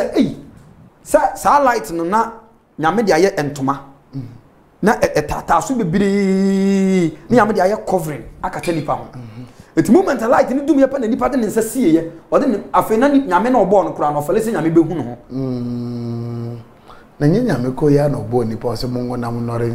sa light no na nyame de aye entoma na etata so bebiri ni amde aye covering akata nipa ho eti moment light ni dum ye pa na nipa de nsa sieye o de afi na nyame na obo no kura no fele se nyame behu no ho na nyame ko ya na obo nipa so mongo na monore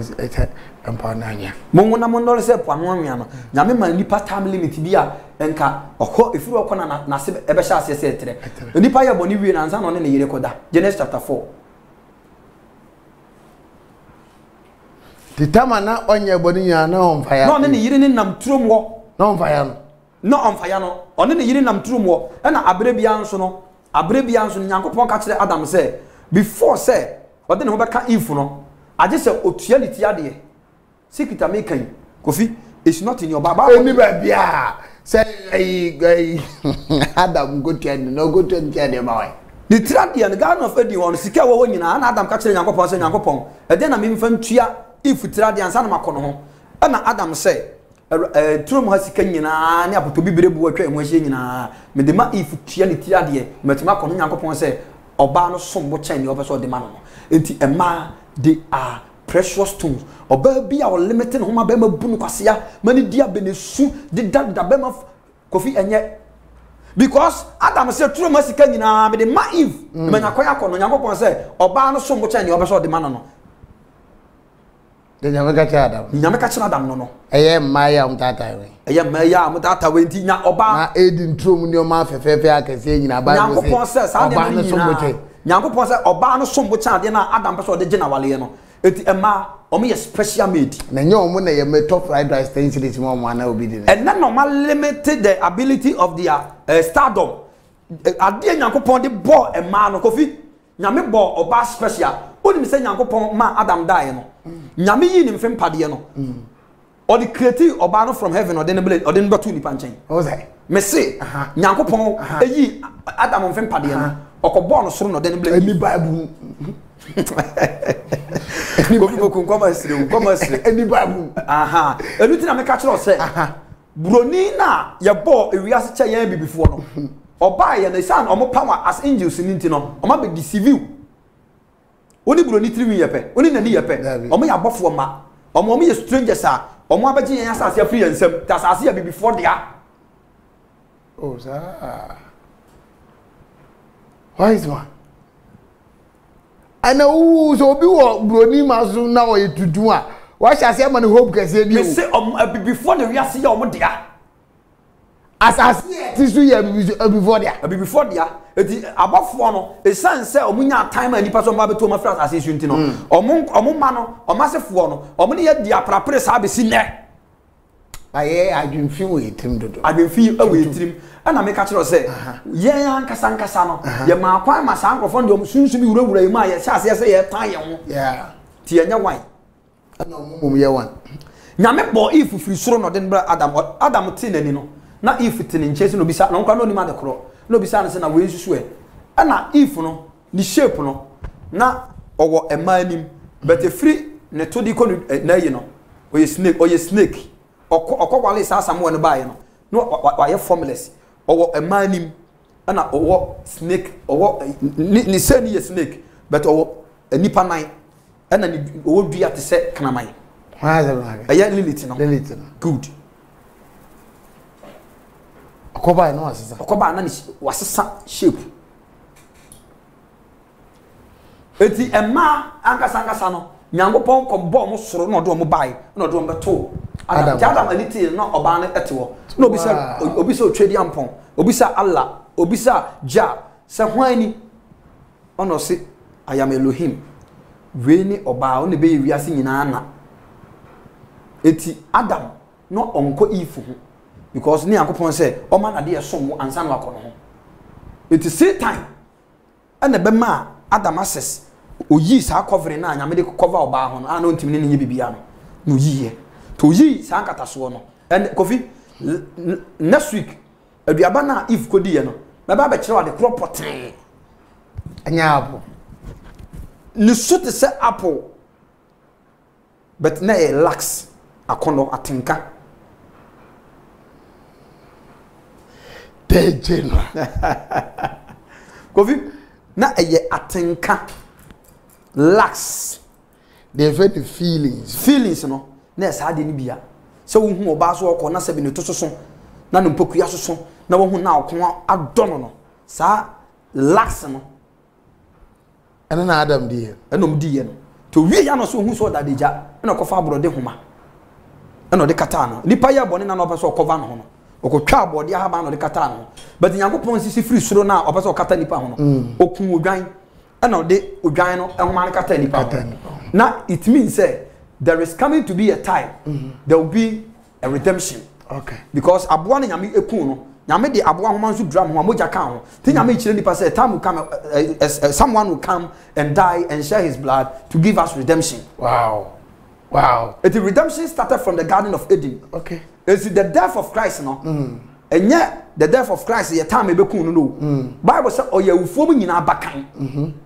empa na anya mongo na monore se po anu anwa no nyame ma nipa time limit bia enka okọ efuru okọ na se ebe sha ase se etere nipa ya boni wie na nsa no ne yire koda Genesis chapter 4 titama na onye boni nya na onfa ya no ne yire ni nam turom wo na onfa ya no onfa ya no one ne yire nam turom wo na abere bia nso nyankopon ka kire adam say before say ode ne ho beka Eve no age say otuality ade sikita mekan Kofi it's not in your baba eni ba bia say adam go to end no go to end ba why the trade and garden of Eden won sika wo nyina na adam ka kire nyankopon say nyankopon ede na memfa ntua if trade ansa na makono ho na adam say turom ha sika nyina ne apoto bibire bu atwa emu ahye nyina me de ma if tuality ade metima kono nyankopon say oba no sombo chen ne obeso de ma no enti ema they are precious stones oba bia o limited homa be ma bunu kwasea mani dia benesu de da be ma Kofi enye because adam say turom ha sika nyina me de ma if me nyakoya kono nyankopon say oba no sombo chen ne obeso de ma no de nyame ka cha adam nyame ka cha adam no eye maya umtata we eye maya umtata we nti nya oba na Eden trom ni o ma fefefe akese nyina ba nyankopon say sa de no nyina nyankopon say oba no sombo cha de na adam person de gina wale no eti ema omo ye special made na nya omo na ye me top fried rice 10 cities mo mo na obi de and na normal limited the ability of their stardom ade nyankopon de bo ema no Kofi nyame bo oba special oni say nyankopon ma adam die no nyame yi ni mfem pade no or the creative oba no from heaven or den betu ni panchen o say me say nyankopon eyi adam mfem pade no okobo no soro no den blame any bible any bible enu ti na me ka kire o say broni na ye bo ewiase cha yan bibifo no oba ye na san omo power as angels ni nti no omo be deceive oni broni tiri yepe oni nani yepe omo ya bofo ma omo ye strangers a omo abaji yan asase afri yansam ta asase ya bibifo dia oh sir wise man ana so bi wo broni maso na wo yetutu a wa hyase ma ne hope kase bi o me say bibifo na wiase ya omo dia asase ti su ya bibifo dia eti abafo no esanse omunya time ani paso ma beto ma fra asase su nti no omo ma no omasefo no omo ne ya dia prapre sa be si ne aye adwemfi wo yetrim dodo adwemfi awo yetrim ana me ka kire say ye ankasa no ye ma kwan ma san krofo ndom sunsu bi wurawura yi ma ye hyase ye say ye tan ye ho ti enya wan ana omum ye wan nyame bo if free soro no den bra adam ti nani no na if ti ne nchese no bisa no kwa no ni ma de kro no bisa na se na we nsusu e ana if no ni shape no na owo emanim but free ne to di ko na yi no oye snake okwale sa asamo no bae no wa ye formless owo emanim ana owo snake owo ni se ni ye snake but owo anipa nan ana ni owo dua te se kanaman aya Lilith no good okoba no asesa okoba na ni wasesa shape eti ema ankasa no nyankopon ko bo mo soro no do mo bae no do mo beto adam aniti no oba na etewo no obisa otwedi ampon obisa Allah obisa ja se hwani ono se I am Elohim we ni oba o ne be wiase nyina na eti adam no onko ifu ho because ni nyankopon se o ma na de esom wo ansa no akono ho eti satan ana be ma adam access oyi sa cover na anya me de cover oba ho no ana ontimi ne nye bibia no oyiye to yi sa nkata so no and Kofi next week aduaba na if kodi ye no me ba be kire wa de cropoten anya apple ni so te se apple but na e lax akono atenka General Kofi na eye atenka lax they feel the feelings no na esa de ni bia se wo hu oba so okọ na se bi ne to soso na no mpokua soso na wo hu na okọ adono no sa lax no ena na adam di ye enom di ye no to wie ya no so hu so da deja na ko fa abrode homa na de kata no nipa ya bone na no opa so okova no ho no okotwa abode ha ba no de kata no but nyankopon sisi free suro na opa so okata nipa ho no okun odwan na de odwan no ehoma na kata nipa na it means say there is coming to be a time there will be a redemption because aboa na nyame ekun no nyame de aboa homa nso drum ho amoja kan ho ti nyame chire nipa say time will come someone will come and die and share his blood to give us redemption. Wow. The redemption started from the Garden of Eden. It's the death of Christ no and yet the death of Christ ye time ebekun no Bible say oyawufo mu nyina abakan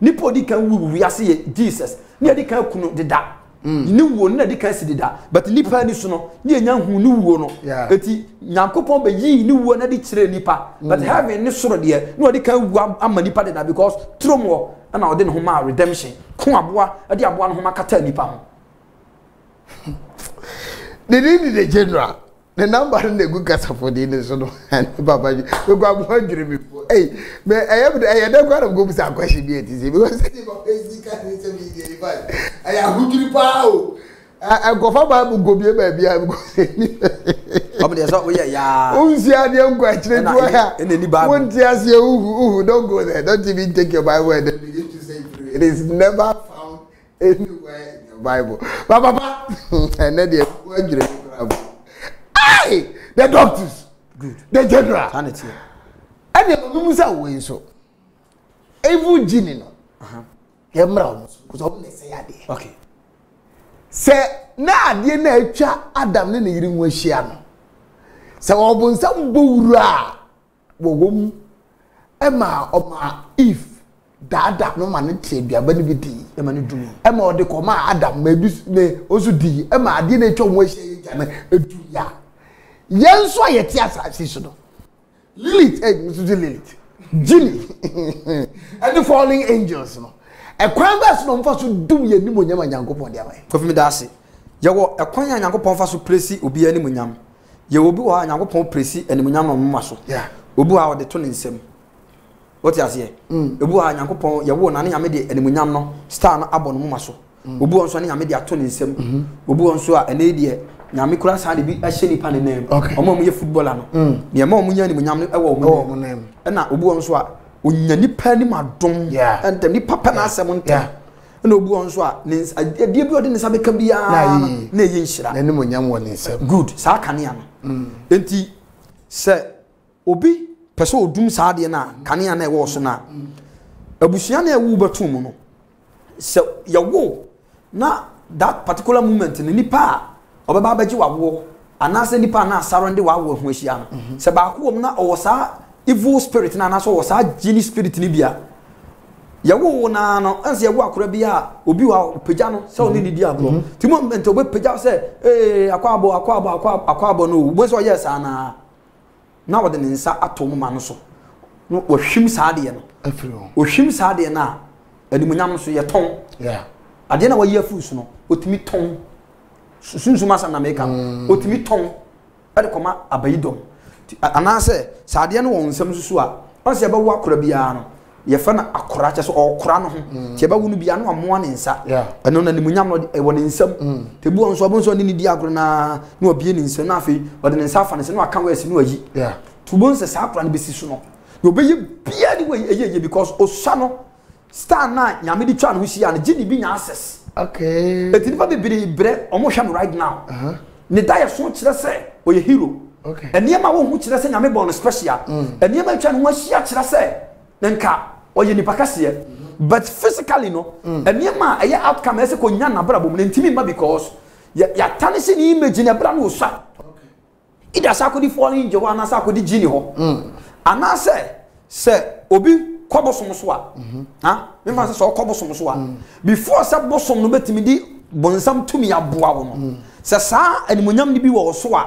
nipa di kan wu wi ase Jesus ne di kan kunu de da ni wo na di kan si de da but nipa ni so no ne nya hu ni wo no eti nyankopon be yi ni wo na di kire nipa but heaven ni soro de no di kan wu ama nipa de da because tromo na ode ne ho ma redemption ko aboa ade aboa no ho ma kata nipa ho the general the number in the good cast for the so and Papa we go wondering before hey me I don't go to question because I am good power I go for Bible go be baby I go dey so we ya unsi ade nko akire do ya won ti ase don't go there don't even take your Bible and then begin to say it is never found anywhere in the Bible Papa and then the wondering hey, the doctors, good. The general, sanity. And the Musa way so. Every genie no. Hemra because I'm say ade. Okay. Say na ade na atwa Adam ne yiri nwa hia no. Say obonsam bowura wogom ema oma if dada no ma ne tie duaba ne bi di ema ne dumi ema ode ko ma Adam ma bi ne ozu di ema ade na atwa nwa hia ya na eduya yenso ayeti asase so no Lilith Lilith Genie and the falling angels no ekwan ba so no mfa so dum ye ni monyam Nyankopon de amai Kofi mi da ase ye wo ekwan ya Nyankopon fa so presi obi ani monyam ye obi wo Nyankopon presi ani monyam no mma so obi wa de to ne nsem what you say obi wa Nyankopon ye wo na ne nyame de ani monyam no star no abɔ no mma so obi wo nso ne nyame de ato ne nsem obi wo nso a ene de nyame kura sa de bi ahye nipa ne nam omo mo ye footballer no ne ma omo nya ni nyam no ewo omo nam na obu won so a onya nipa ni madom entem nipa pa na asem ntem no bu on so a ne die bi odi ne sabe ka bia na ye nhira na nim onyam wo ne nsem good sa kanea no enti se obi pese odum sa de na kanea na e wo so na abusua na e wu betum no se ye wo na that particular moment ni nipa obeba baji wawo anase nipa na asarande wawo hu ahia no se ba ko na o sa evil spirit na na so o sa genie spirit ni bia yawo na no anse yawo akora bia obi wa pagya no se oni di agro ti moment obi pagya se akwabo no bo so yes ana na wode ne nsa atom ma no so no ohwim saade no afiri ohwim saade na animunyam so ye ton ade na wayi afusu no otimi ton sunzuma sa na meka otimi ton ade koma abayidom anase saade no won nsam susu a onse ya ba wo akora bia no ye fa na akora che so okora no ho che ba wo no bia no amoa ne nsa eno na animunyam no e won nsam tebu on so bonso ni di agro na na obie ne nsam na afi wode ne nsa fa ne se no aka wa asi no ayi tubon se sa akora no besi so no yo be ye bia ni we eye because osa no star na nyame di twa no ho sia na gini bi nya access okay etini ba bibiri bre omo hwa no right now ne da so kire se o ye hero okay eniema wo hu kire se nyame bon special eniema twa no ho sia kire se nka o ye nipa kase but physically no eniema eye outcome ese ko nya na bra bom ntimi ma because ya tanisi ni image na bra no so okay ida sakodi falling in jowa na sakodi gini ho anase se obi kobosom so a ha me fa se kobosom so a before se bosom no betimi di bonsam tumi aboa wo no se sa animonyam ni bi wo so a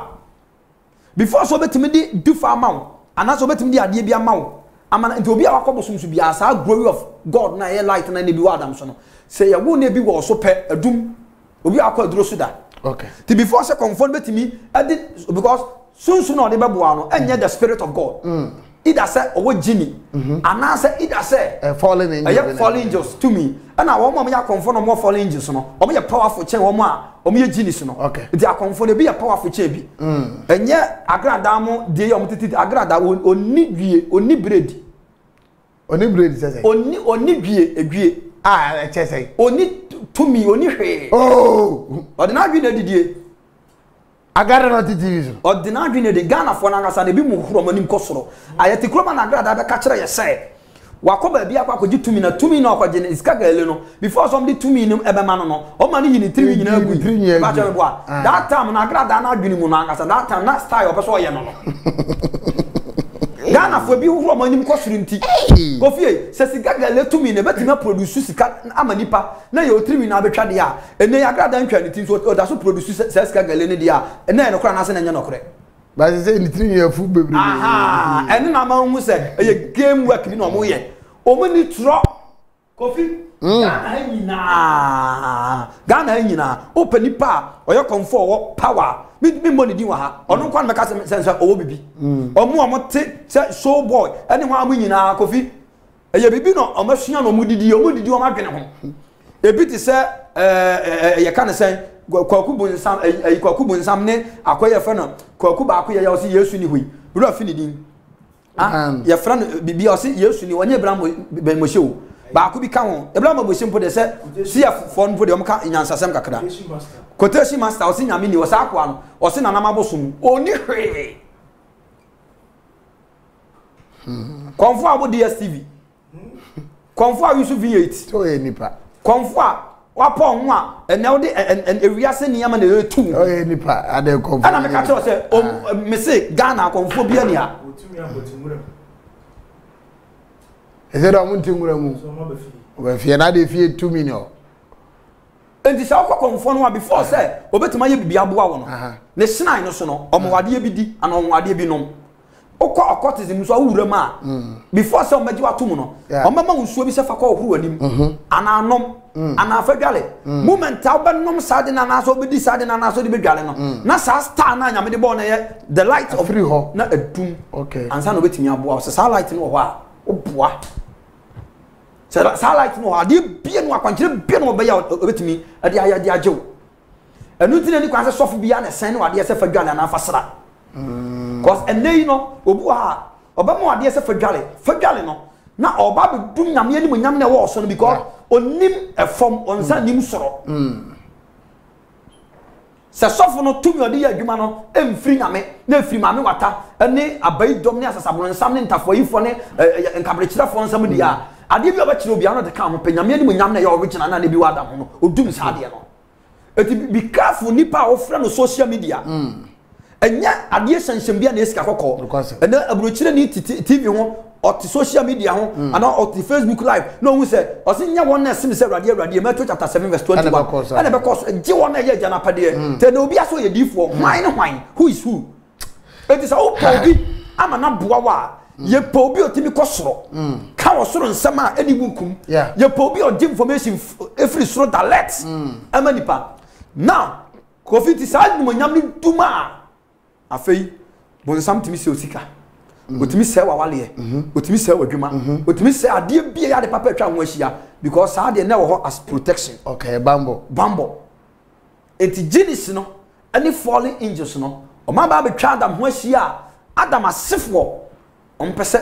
before so betimi di dufa amawo anase betimi di ade bi amawo amana nti obi a wakobosom so bia sa glory of God na ye light na ne bi wadam so no se ya wo ne bi wo so pe adum obi akọ aduro so da okay ti before se conform betimi ade because sunsun na ode beboa no enye the spirit of God either say owo genie anase either say fallen angels fallen angels to me and I want me ya conform no more fallen angels no omo ye powerful chen omo a omo ye genies no okay they are conform be a powerful chen bi enye agrada mo de ye omo titi agrada oni dwie oni bread say oni dwie edwie say oni to me oni hwe ordinary na didie agara na titi ordinary na de Ghana for na ngasa na bi mu huro manim kosoro ayete kroma na agrada be ka kire ye say wakoba bia kwa kogi tumi na okwaje ne iska gale no before somebody tumi no ebe ma no o ma no yini tiri nyina agu ba je boa that time na agrada na adwini mu na ngasa that time na style opeso ye no Ghana for bi huro manim kosoro nti kofie se sika gale tumi ne betima produce sika amanipa na ye otiri na betwa de a ene agrada ntwa ne tin so o da so produce se sika gale ne de a ene no kra na se na nya no kre ba se ni tiri ye fu bebre ene na ma hu se ye game work bi no mo ye o mo ni tro kofi Ghana nyina open nipa oyo comfort wo power mi money di wa ha onu kwa meka sense owo bibi omo te show boy ene ho amu nyina kofi eye bibi no omasua no omudidi o ma dwene ho ebi ti se ye kan sen kwaku bonsam ne akoye fa no kwaku ba akoye ya osi Yesu ni hui buru afini din ye fra no bibi osi Yesu ni onye bra mo hye o ba ko bi ka ho ebra mo hye mpo de se si ya fo mpo de o mka nyansasem kakra quotation master osi nyame ni osa akwa no osi na namabosum oni hwe konfo abo DSTV konfo a Yusuf V8 to ye nipa konfo a wapo ho a ene wo de ewiase niyama na etu o ye nipa ade konfo ana me ka tell say me say Ghana konfo bia ni a otumi abotimura eze da mun tingura mu we fie na de fie 2 million enti sa kwa konfo no before say obetima ye bibia boa wo no ne shrine no so no omwade bi di ana omwade bi nom okọ occultism so awura ma before say omaji watum no omama nsuo bi se fa kwa ohuru anim ana anom ana afadwale moment a obenom sade na na so obedi sade na na so de bedwale no na sa star na nyame de bo na ye the light of free ho na adum okay ansa na obetimi aboa so sa light no ho a oboa sa light no ade bie no akwankire bie no obeya obetimi ade ayade ajew enu tine ni kwanse sofu bia na sen no ade se fadwale na afasra cause enei no obu ha obama ade se fadwale no na oba be dum nyame ani munyam na wo so no because onim efom onsa nim soro se sofo no tumi odi ya adwuma no emfiri nyame na efiri mame wata ene abai dom ne asasabon nsam ne ntafoyifo ne nkabrekirafo nsam dia ade bi obakire obi ano de ka ho pe nyame ani munyam na ya original na ne bi wada ho no odum sa ade no eti be careful nipa ofra no social media enya ade sensen bia na esika kokko ene aburokire ni TV ho or social media ho and or Facebook live no who say o se nya won na sim say rade Matthew chapter 7 verse 21 and because je won na ye jana pade te na obi aso ye difo hwan who is who it is all obi ama na boa wa ye po obi otimi kosoro ka wo soro nsama eni bunkum ye po obi o information every soro direct ama nipa now Kofi ti sa ni mo nyam ni duma afei bon sam timi se osika otimi se wa wale otimi se wa dwuma otimi se ade bia ya de papa twa ho ahia because ade na wo ho as protection okay bambo eti genesis no any fallen angels no o ma ba be twa adam ho ahia adam asefo ompese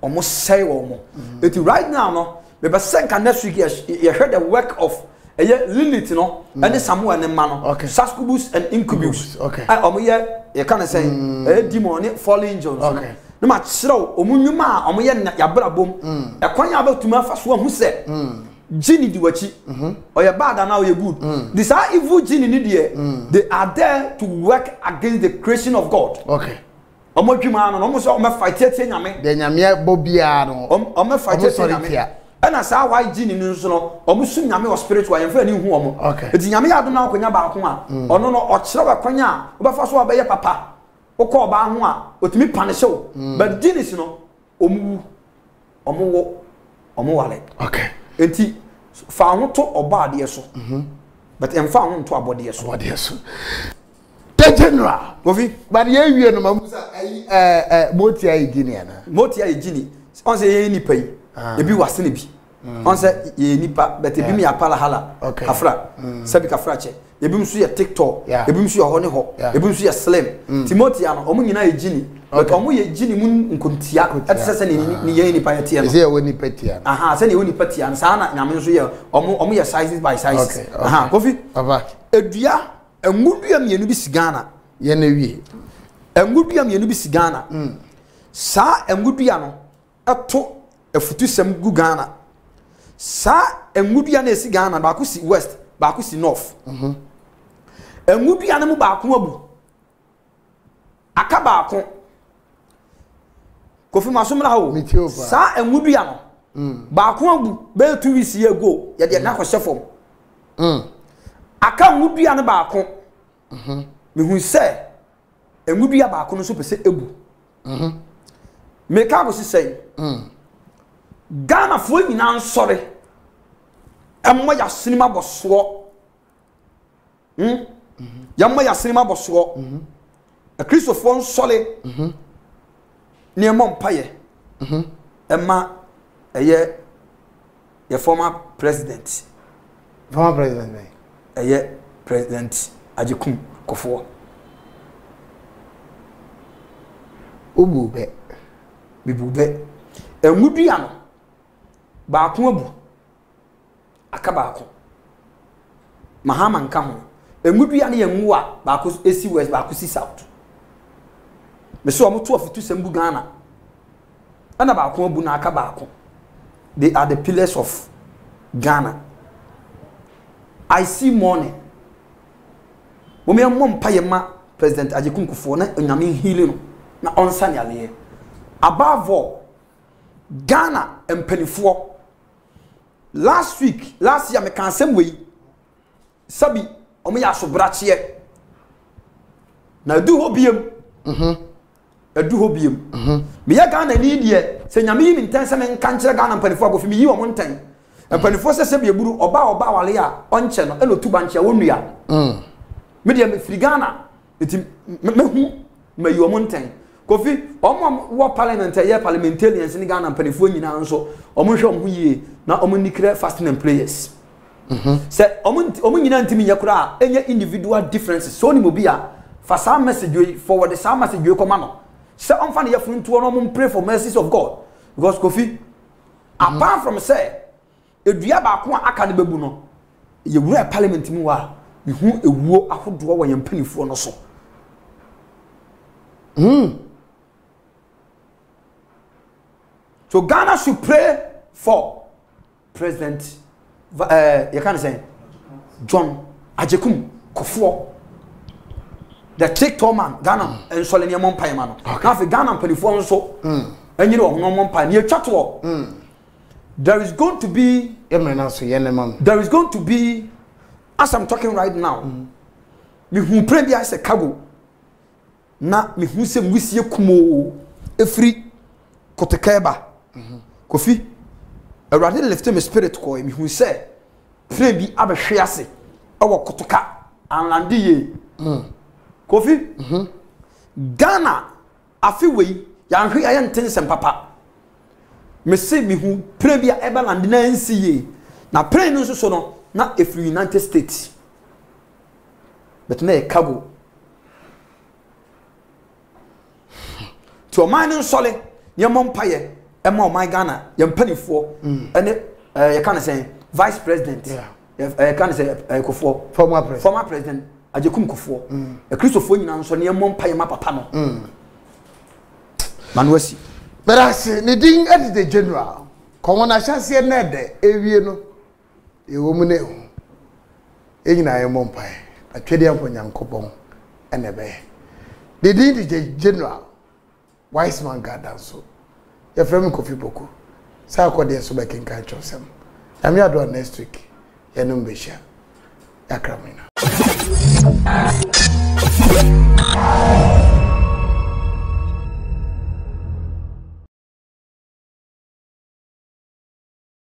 omo sei wo mo eti right now no me be senka next week you heard the work of Lilith no and Samuel and Mano Saskubus and Incubus okay omo ye can say demon fallen angels okay no ma chiro omunwuma omo ye ya brabom e kwanya abatuma faso hu se genie di wachi oye bad and now you good these are evil genie ni they are there to work against the creation of God okay omo dwuma no omo so omo fight tie nyame de nyame bobia no omo fight tie nyame ana sa why genie ni nso no omo su nyame o spiritual yemfa ni hu omo eti nyame ya do na akonya ba ko a ono no o kire wakwanya a obafa so obeye papa okọ ba ho a otimi punish wo but genies no omu wale okay enti fa ho to oba de so but emfa ho to abode so the general Kofi but ye wie no mamusa moti ai genie na moti ai genie on say ye nipa yi ebi wasene bi on say ye nipa but ebi mi apala hala afra sabi kafra che ebi msu ye TikTok ebi msu ye hone ho ebi msu ye slim Timothy ano omu nyina ye genie but omu ye genie mun nkontia atse ni ye nipa ye tie no se ye woni patia aha se ni woni patia sa na nyame nso ye omu ye sizes by sizes aha Kofi papa edua engudua mienu bi sigana ye na wie engudua mienu bi sigana sa engudua no eto efutusem gu Ghana sa engudua na esi Ghana ba ko si west ba ko si north engudua na mu ba ko abu aka ba ko Kofi masomra ho sa engudua no ba ko abu be 2 weeks ye go ye de na ko shefom aka engudua na ba ko me hu se engudua ba ko no so pese ebu me ka go si sei Ghana fo nyina nsore emmo ya sinima boso yammo ya sinima boso a Christopher nsole ni emmo mpaye emma eye ye former president eye president Ajikum Kofo obube bibube engudua no ba ko abu aka ba ko mahama nka ho engudua ne yenwu a ba ko esi west ba ko si south me so omo to afitu sembu Ghana ana ba ko abu na aka ba ko they are the pillars of Ghana. I see money women mompayema President Ajikum Kufo na nyame healing na onsa ne ale above all Ghana empanifo last year me kan sem we sabi omo ya sobrache na du hobiem adu hobiem me ya Ghana ni die se nyame yi ntense me nka nkire Ghana empanifo agofi me yi omo nten empanifo se be eburu oba wale a onche no eno tuba nche wonua me die me firi Ghana eti mehu me yi omo nten Kofi omo wo parliament ye parliamentarians ni Ghana mpanifo nyina nso omo hwe omo yie na omo nikre fasting and prayers se omo nyina ntimi nyakura enye individual differences so ni mobia fa some message forward some message we come no se on fa ne yafunu to no omo pray for mercies of God because Kofi apart from say edua ba ko aka ne bebu no ye wura parliament mu wa mehu ewuo ahodo wo yempanifo no so so Ghana should pray for President you can say John Ajekum Kufuor, the TikTok man, Ghana and Solenia Monpai man. Half a Ghana Penifon so and you know no Monpai near Chatwa. There is going to be as I'm talking right now. Me who pray be as a cabo. Na me who say we see kumo a free kotekeba. Kofi a rather left him a spirit coin me who say pray be abashiase our kotoka and landiye. Kofi Ghana afiwe ya hwe aye ntense papa me say me hu pray bia eba land na nsiye na pray no so no na efri United States but na e kago to man no sole ye mompaye e ma o my Ghana ye mpanifo ene ye kan say vice president ye kan say Kufuor former president Ajekum Kufuor e Christopher nyina nso ne ye mompaye ma papa no Manuasi but I say the ding at the general come on chance na de ewie no e wo mu ne ho e nyina ye mompaye atwede ampo nyankopon ene be the ding the general wise man gadan so ye frem Kofi Boku sa akode so be kenkan chosem am ya do next week ye no mbehia yakramina